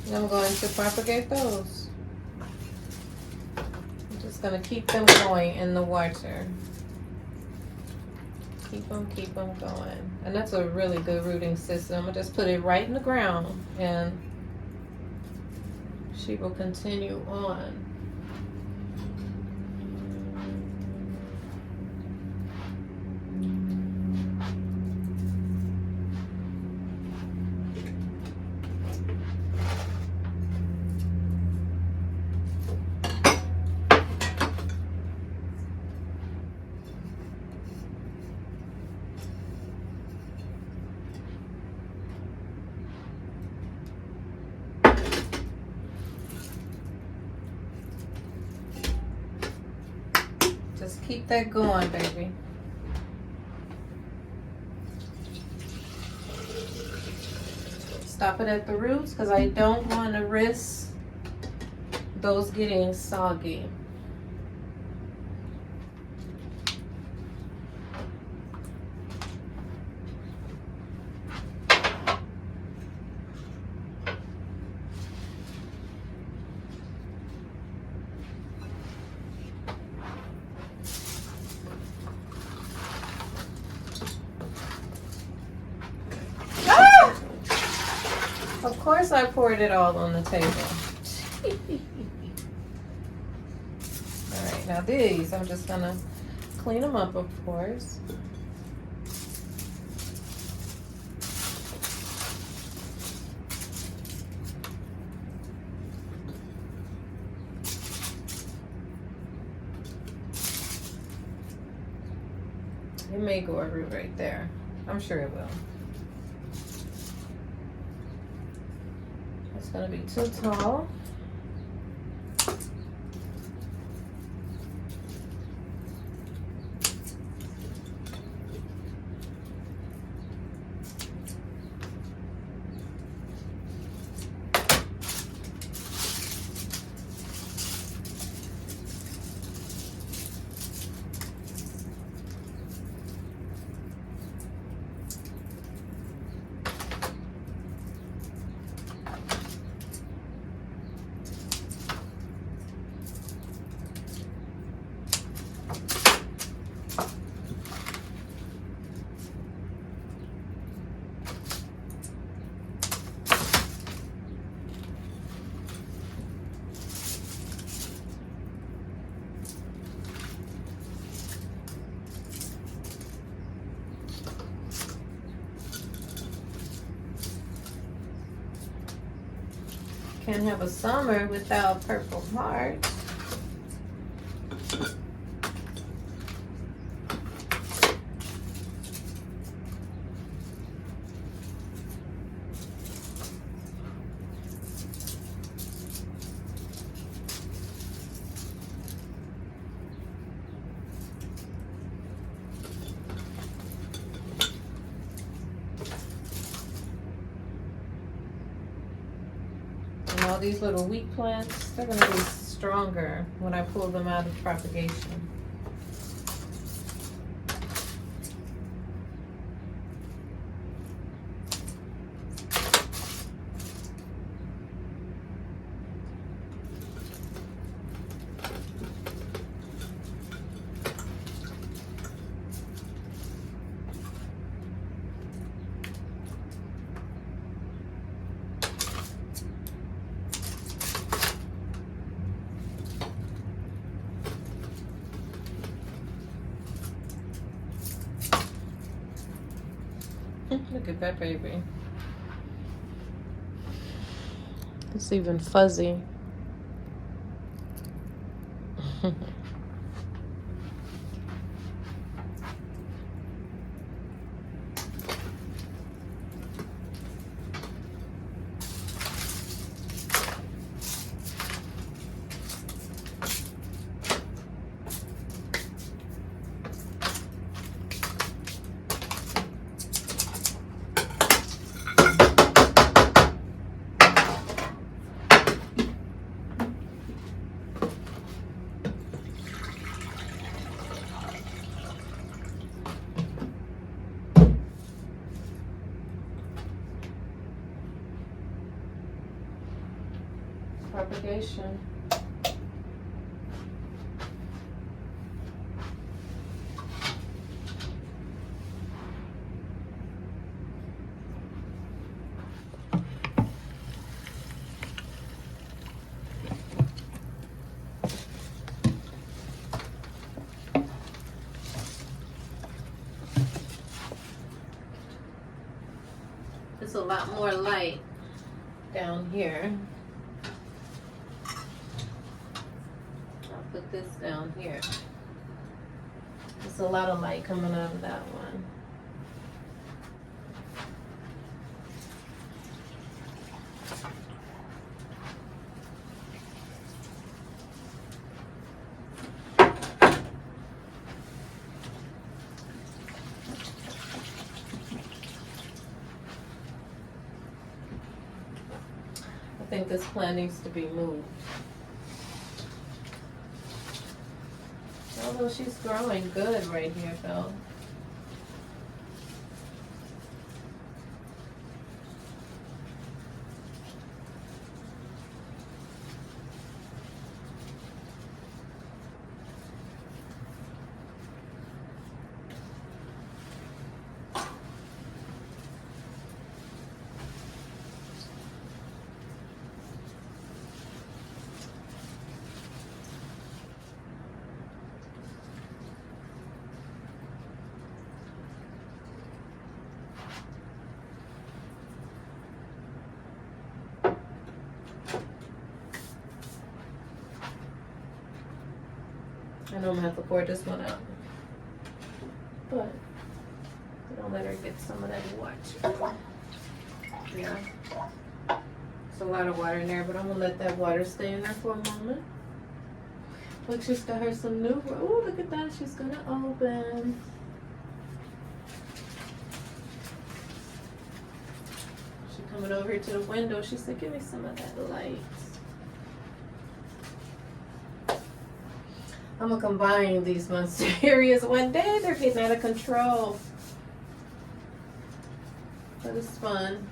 And I'm going to propagate those. I'm just going to keep them going in the water. Keep them going. And that's a really good rooting system. I just put it right in the ground and she will continue on. Just keep that going, baby. Stop it at the roots because I don't want to risk those getting soggy. Of course I poured it all on the table. Alright, now these, I'm just gonna clean them up, of course. It may go a root right there. I'm sure it will. It's gonna be too tall. Can't have a summer without purple hearts. All these little weak plants, they're going to be stronger when I pull them out of propagation. Look at that baby. It's even fuzzy. Propagation. It's a lot more light down here. Put this down here. There's a lot of light coming out of that one. I think this plant needs to be moved. Although she's growing good right here, though. I know I'm gonna have to pour this one out. But don't let her get some of that water. Yeah. It's a lot of water in there, but I'm gonna let that water stay in there for a moment. Look, she's got her some new. Oh, look at that. She's gonna open. She's coming over here to the window. She said, give me some of that light. I'm gonna combine these monster areas one day. They're getting out of control. But it's fun.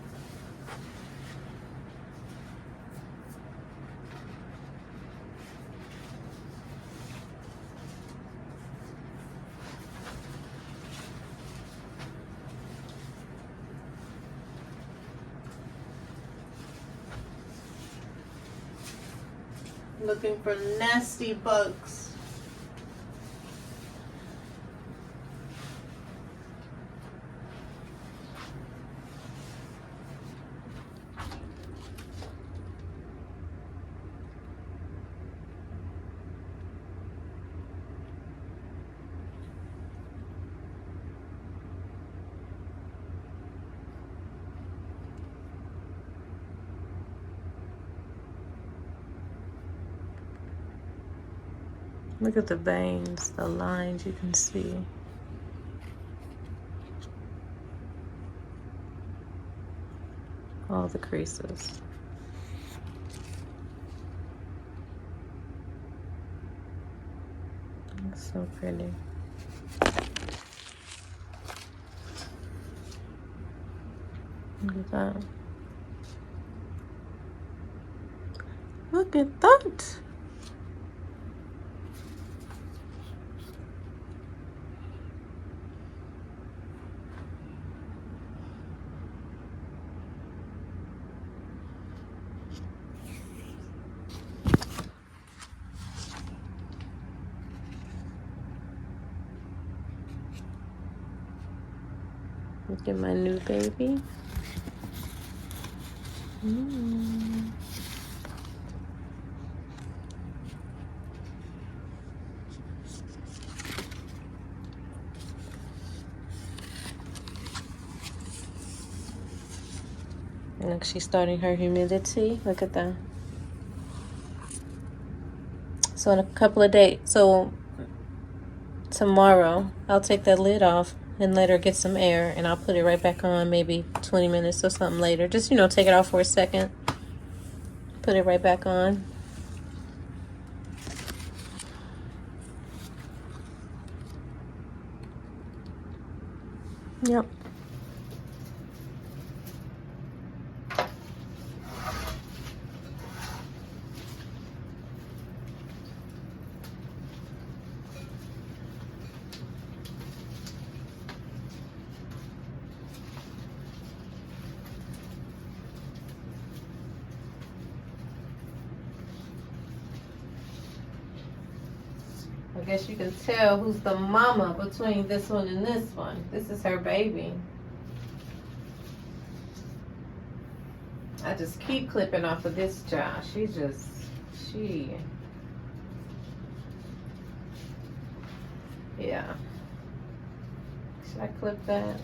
Looking for nasty bugs. Look at the veins, the lines you can see. All the creases. It's so pretty. Look at that. Look at that. Look at my new baby. Look, she's starting her humidity. Look at that. So in a couple of days, so tomorrow, I'll take that lid off and let her get some air, and I'll put it right back on maybe 20 minutes or something later. Just, take it off for a second. Put it right back on. Yep. I guess you can tell who's the mama between this one and this one. This is her baby. I just keep clipping off of this jaw. She. Yeah. Should I clip that?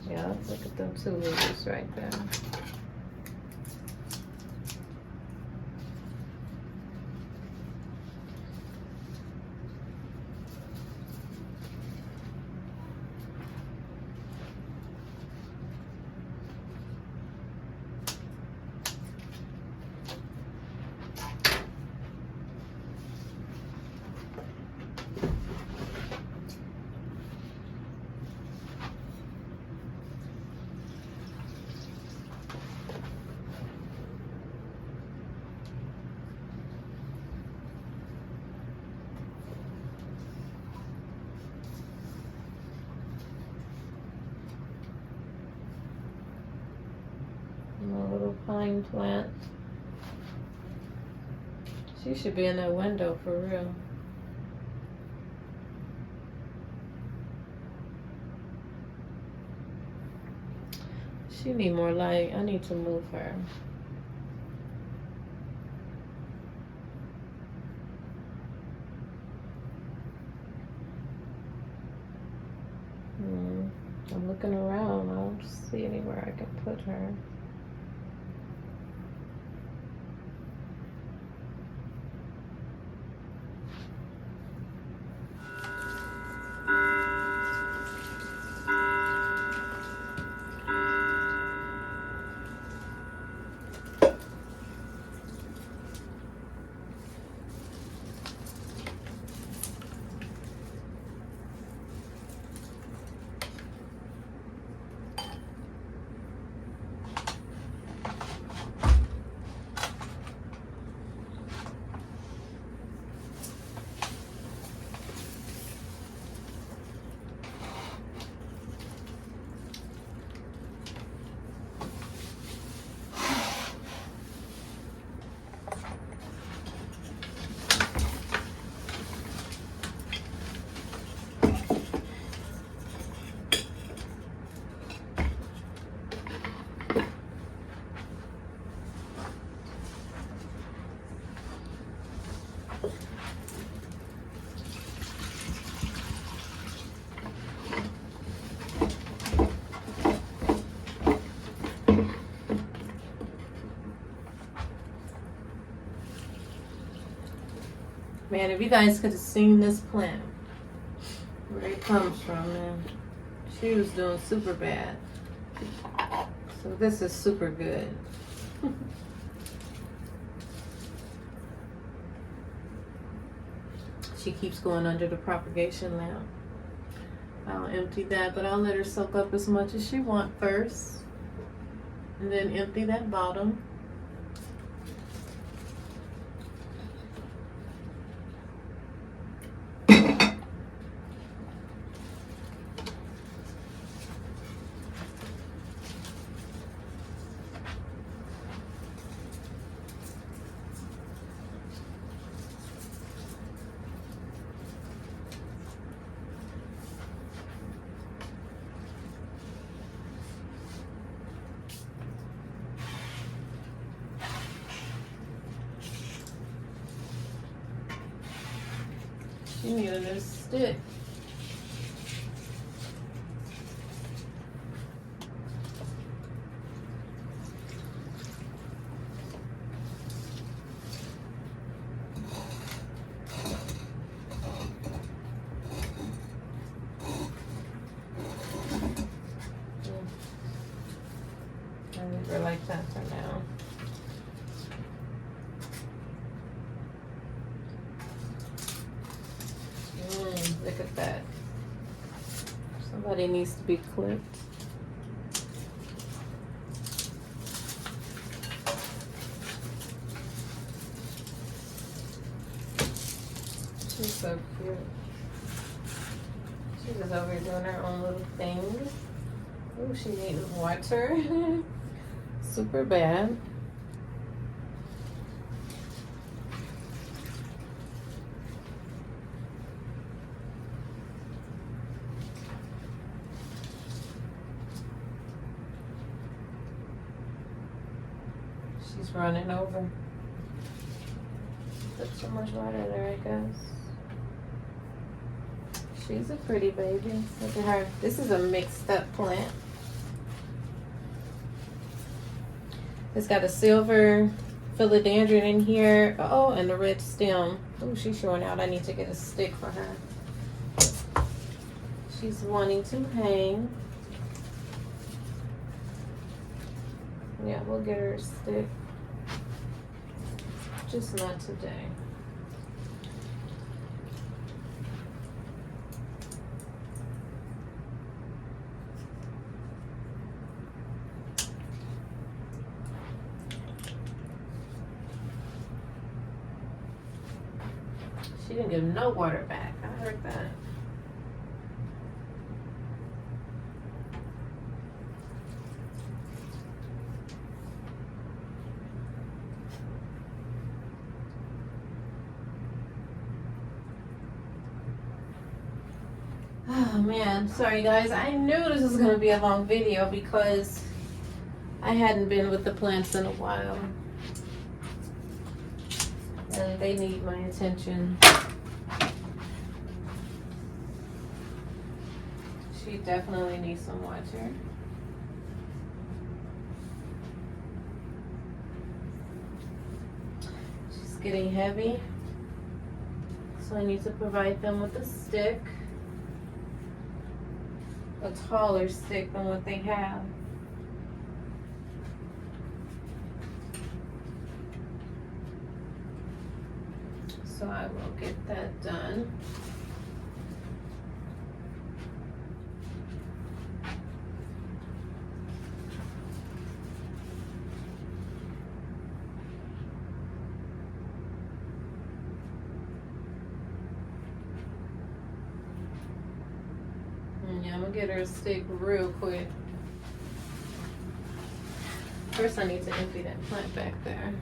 Yeah, let's look at them two liters right there. My little pine plant. She should be in that window for real. She need more light. I need to move her. looking around. I don't see anywhere I can put her. Man, if you guys could have seen this plant, where it comes from, man. She was doing super bad. So this is super good. She keeps going under the propagation lamp. I'll empty that, but I'll let her soak up as much as she wants first. And then empty that bottom. You need a new stick. I'll leave her like that for now. Look at that. Somebody needs to be clipped. She's so cute. She's just over here doing her own little thing. Oh, she needs water. Super bad. She's running over. Put so much water there, I guess. She's a pretty baby. Look at her. This is a mixed up plant. It's got a silver philodendron in here. Oh, and a red stem. Oh, she's showing out. I need to get a stick for her. She's wanting to hang. Yeah, we'll get her a stick. Just not today. She didn't give no water back. I heard that. Oh man, sorry guys. I knew this was going to be a long video because I hadn't been with the plants in a while. And they need my attention. She She definitely needs some water. She's getting heavy, so I need to provide them with a stick, a taller stick than what they have. So I will get that done. Yeah, I'm gonna get her a stick real quick. First I need to empty that plant back there.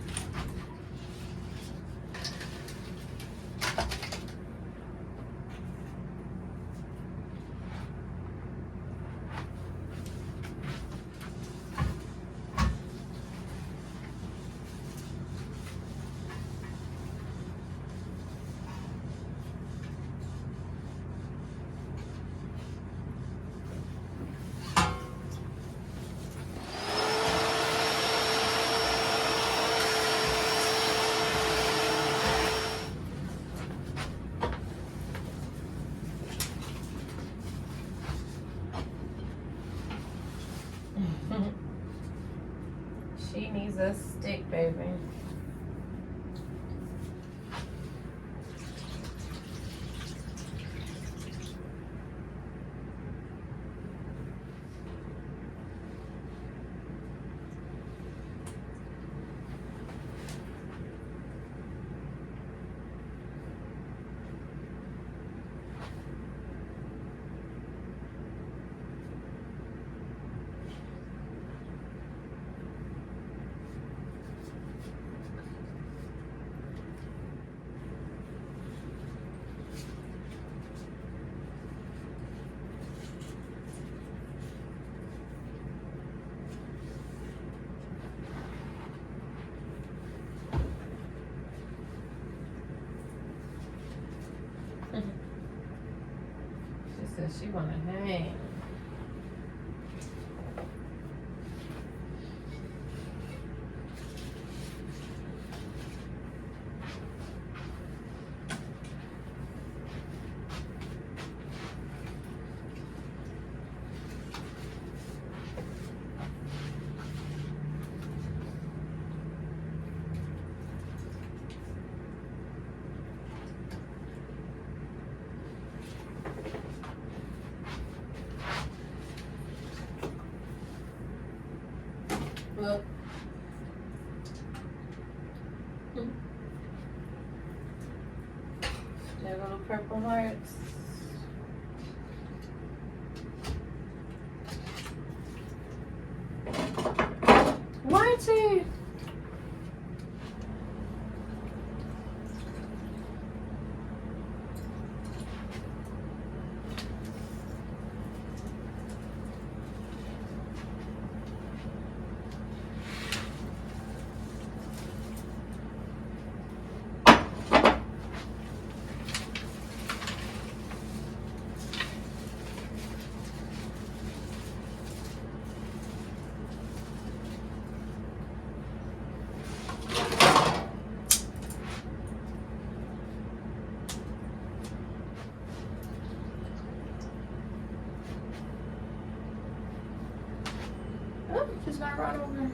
She needs a stick, baby. She says she wanna hang. Look. Their little purple hearts. Marty! Oh, she's gonna run over.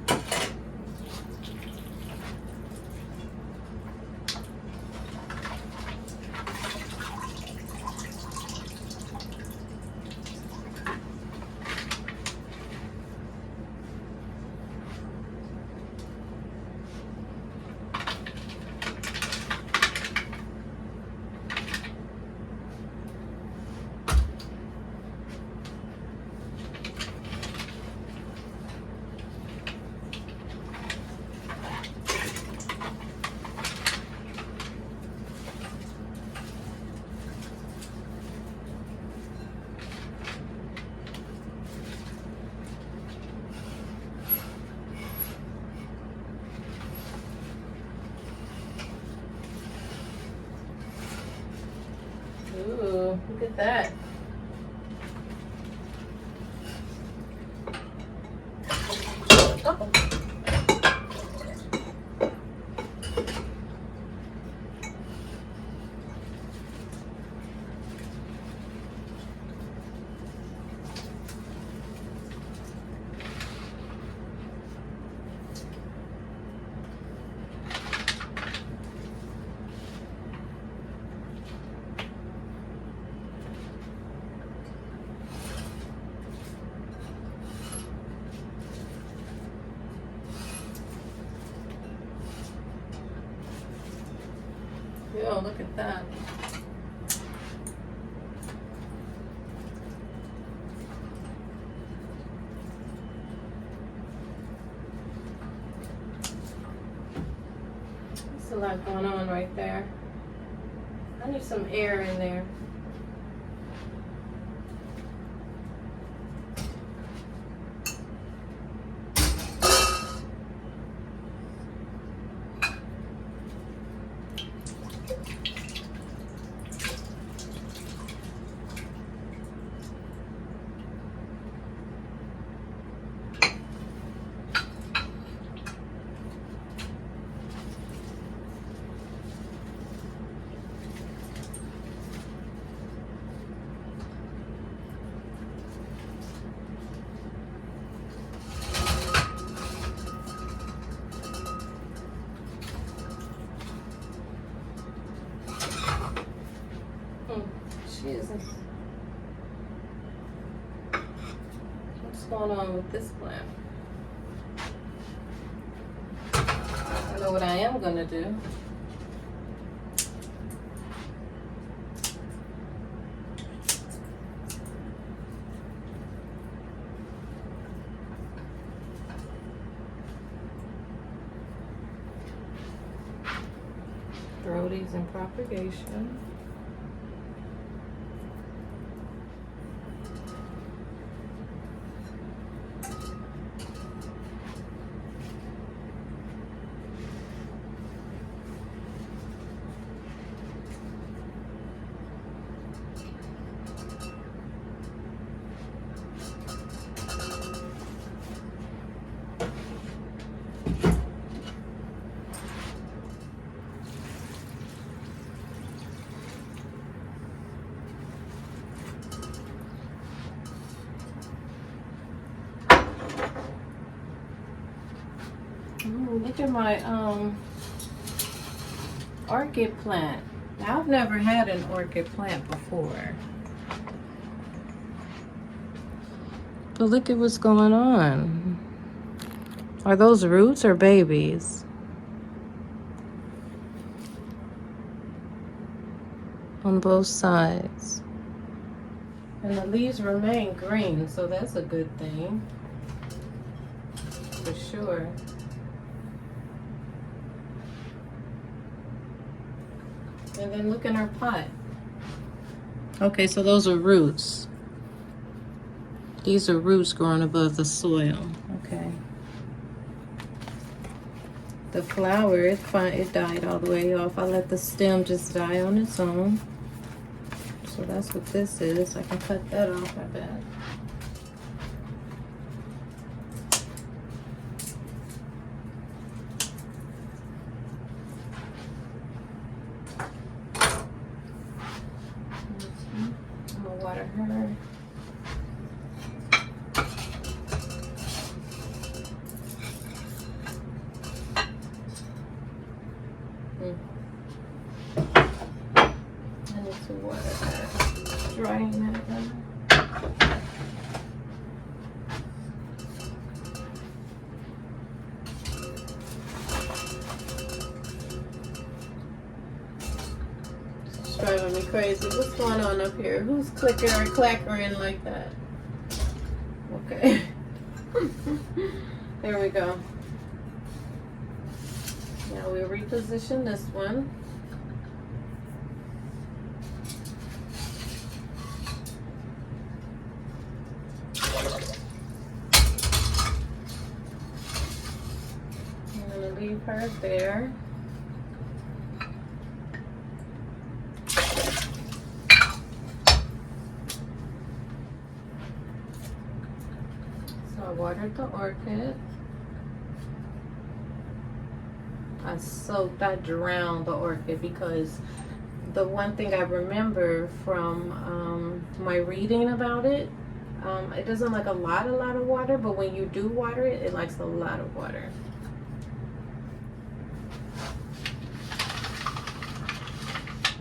Ooh, look at that. Oh. Yo, look at that. There's a lot going on right there. I need some air in there. Jesus. What's going on with this plant? I know what I am gonna do. Throw these in propagation. Ooh, look at my orchid plant. I've never had an orchid plant before. But look at what's going on. Are those roots or babies? On both sides. And the leaves remain green, so that's a good thing. For sure. And then look in our pot. Okay, so those are roots. These are roots growing above the soil. Okay. The flower, it died all the way off. I let the stem just die on its own. So that's what this is. I can cut that off, I bet. I'm gonna water her. I need to water her. Drying that down. It's driving me crazy. What's going on up here? Who's clicking or clackering like that? Okay. There we go. Now we'll reposition this one. I'm going to leave her there. So I watered the orchid. I drowned the orchid, because the one thing I remember from my reading about it, it doesn't like a lot of water, but when you do water it, it likes a lot of water.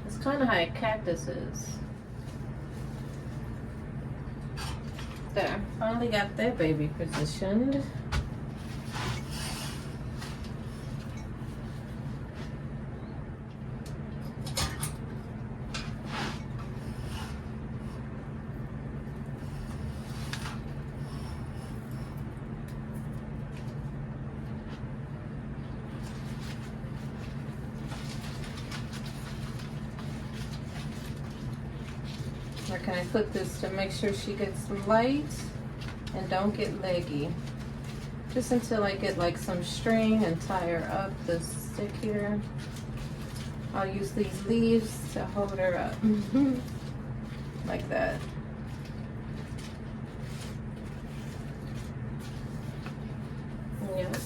It's kind of how a cactus is. There, finally got that baby positioned. Where can I put this to make sure she gets light and don't get leggy? Just until I get like some string and tie her up the stick here. I'll use these leaves to hold her up. Like that. Yep.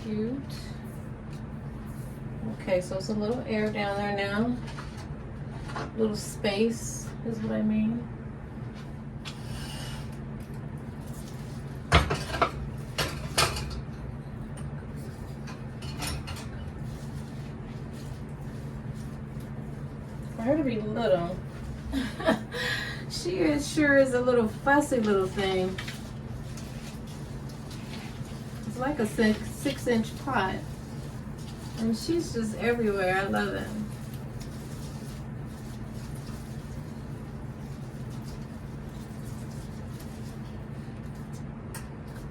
Cute. Okay, so it's a little air down there now. Little space is what I mean. For her to be little, she sure is a little fussy little thing. It's like a 6-inch pot. And she's just everywhere. I love it.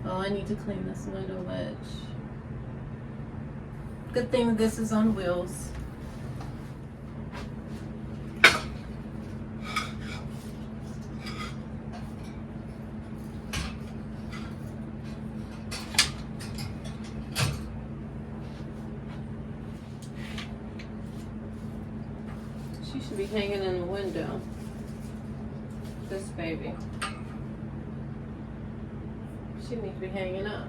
Oh, I need to clean this window ledge. Good thing this is on wheels. She should be hanging in the window. This baby. She needs to be hanging up.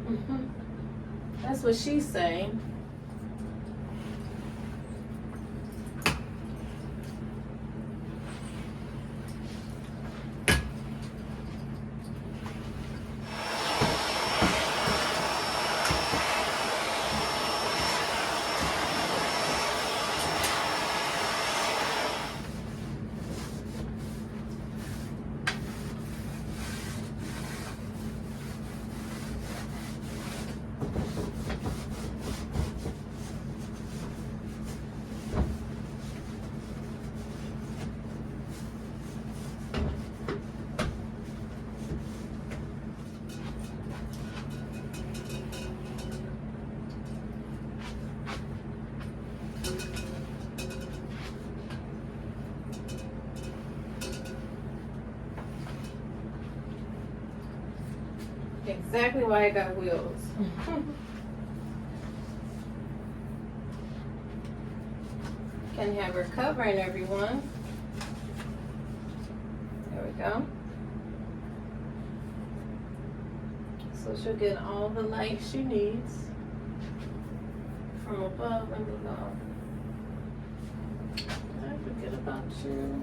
That's what she's saying. Exactly why I got wheels. Can have her covering everyone. There we go. So she'll get all the light she needs from above and below. I forget about you.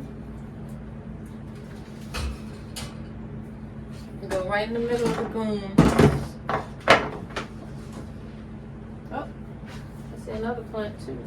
Go right in the middle of the goon. Oh, I see another plant too.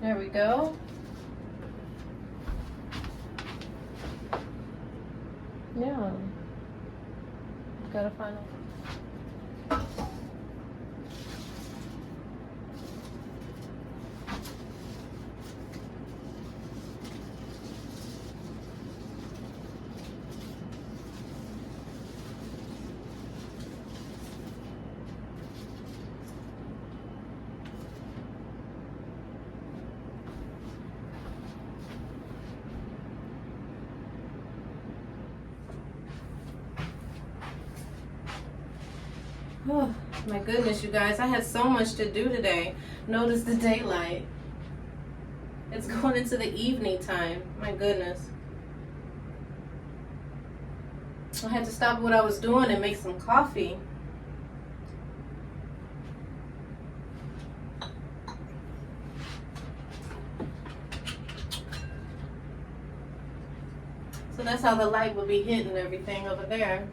There we go. Yeah. Gotta find a Oh, my goodness, you guys. I had so much to do today. Notice the daylight. It's going into the evening time. My goodness. I had to stop what I was doing and make some coffee. So that's how the light will be hitting everything over there.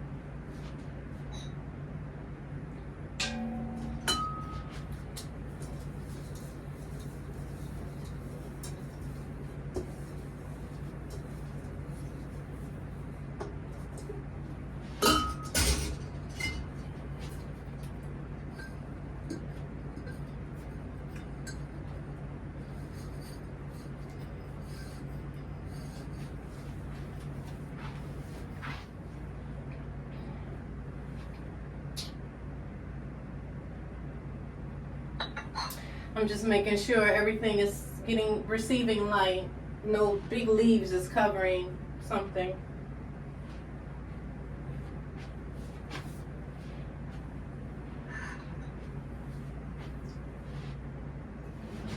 I'm just making sure everything is receiving light. No big leaves is covering something.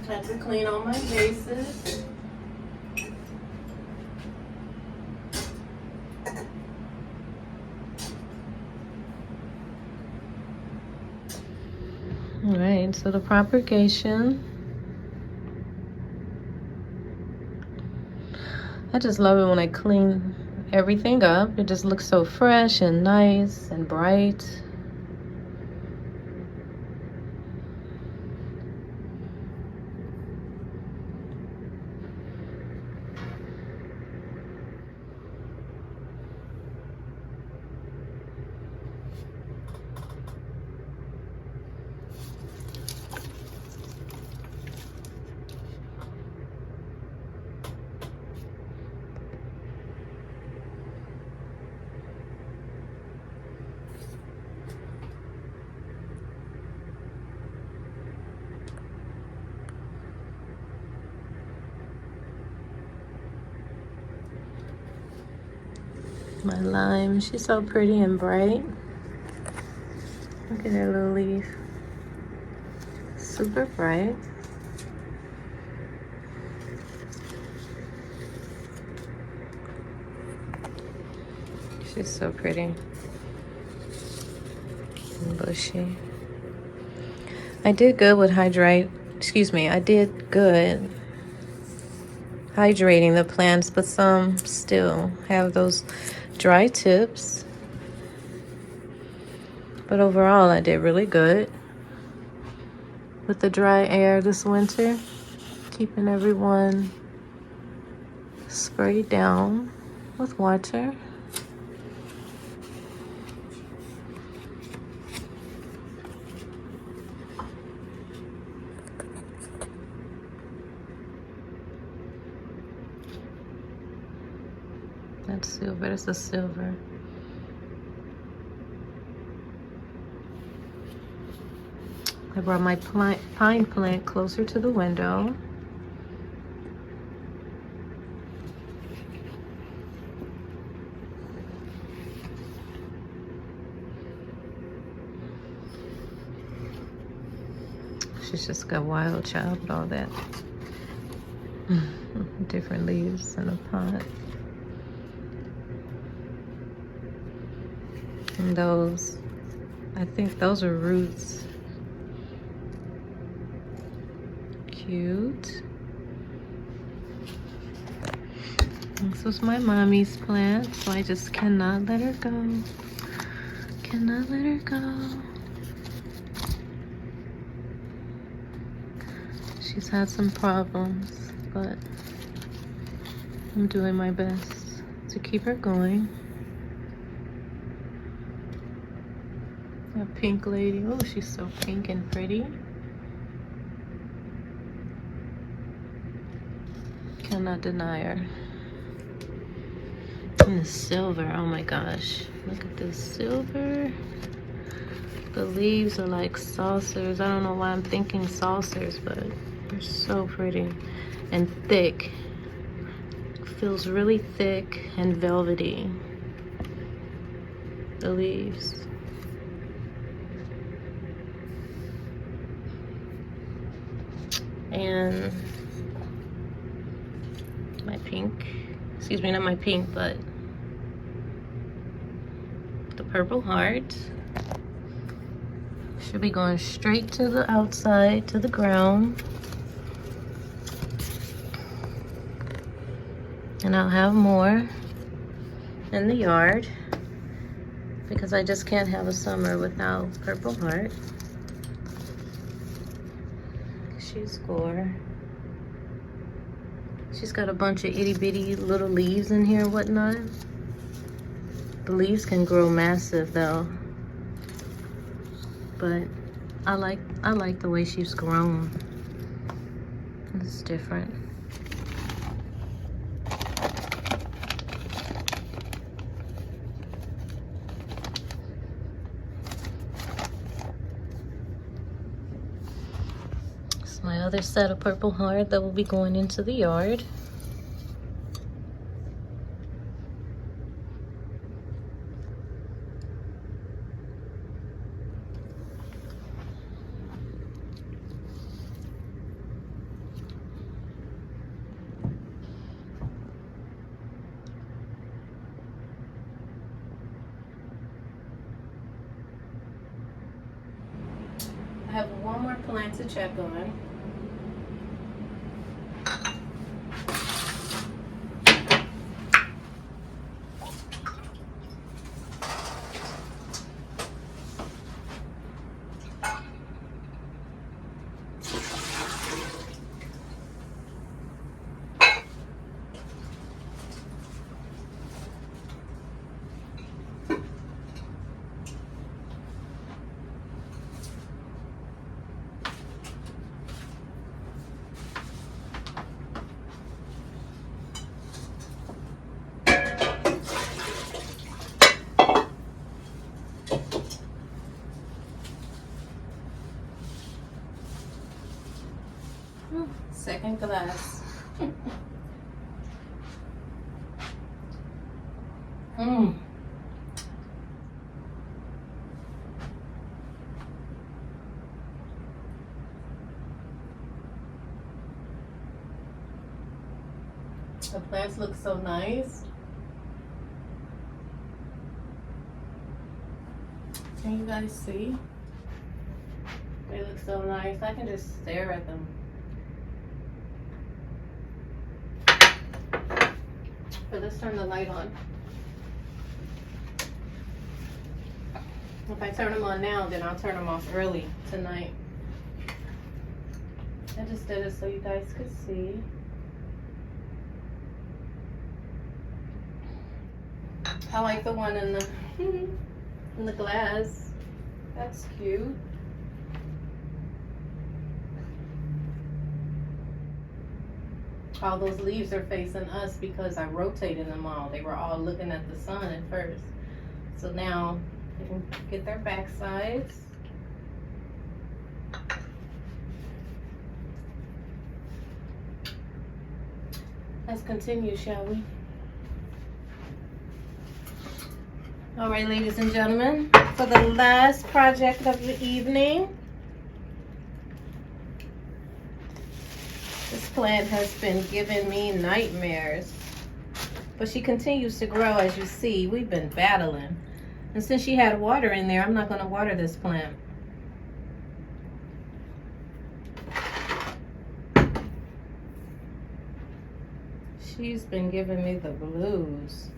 Had to clean all my bases. All right, so the propagation. I just love it when I clean everything up. It just looks so fresh and nice and bright. My lime, she's so pretty and bright. Look at that little leaf. Super bright. She's so pretty and bushy. I did good with I did good hydrating the plants, but some still have those dry tips. But overall, I did really good with the dry air this winter, keeping everyone sprayed down with water. That's silver, that's a silver. I brought my pine plant closer to the window. She's just got wild child with all that. Different leaves in a pot. And those, I think those are roots. Cute. This was my mommy's plant, so I just cannot let her go. Cannot let her go. She's had some problems, but I'm doing my best to keep her going. A pink lady. Oh, she's so pink and pretty. Cannot deny her. And the silver, oh my gosh. Look at this silver. The leaves are like saucers. I don't know why I'm thinking saucers, but they're so pretty and thick. Feels really thick and velvety. The leaves. And my pink, excuse me, not my pink, but the Purple Heart. Should be going straight to the outside, to the ground. And I'll have more in the yard because I just can't have a summer without Purple Heart. She's gore. She's got a bunch of itty bitty little leaves in here and whatnot. The leaves can grow massive though. But I like the way she's grown. It's different. It's my other set of Purple Heart that will be going into the yard. I have one more plant to check on. Second glass. The plants look so nice. Can you guys see? They look so nice. I can just stare at them. But let's turn the light on. If I turn them on now, then I'll turn them off early tonight. I just did it so you guys could see. I like the one in the glass. That's cute. All those leaves are facing us because I rotated them all. They were all looking at the sun at first. So now they can get their back sides. Let's continue, shall we? All right, ladies and gentlemen, for the last project of the evening, this plant has been giving me nightmares, but she continues to grow. As you see, we've been battling, and since she had water in there, I'm not going to water this plant. She's been giving me the blues.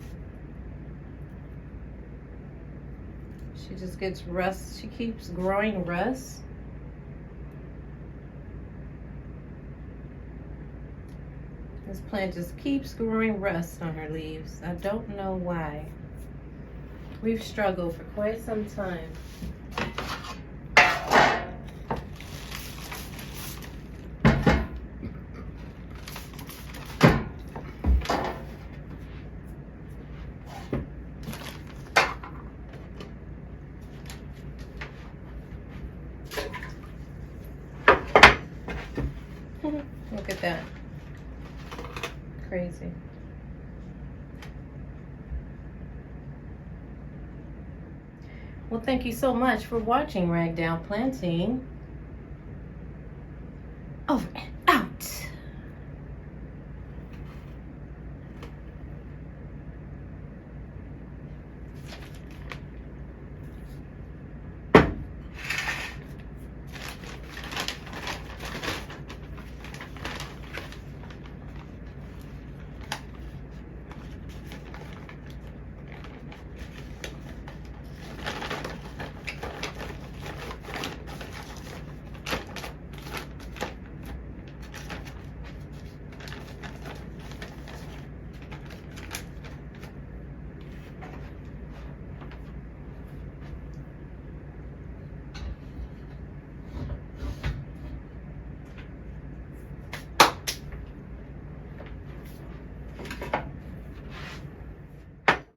She just gets rust. She keeps growing rust. This plant just keeps growing rust on her leaves. I don't know why. We've struggled for quite some time. Look at that. Crazy. Well, thank you so much for watching Ragdown Planting. Oh,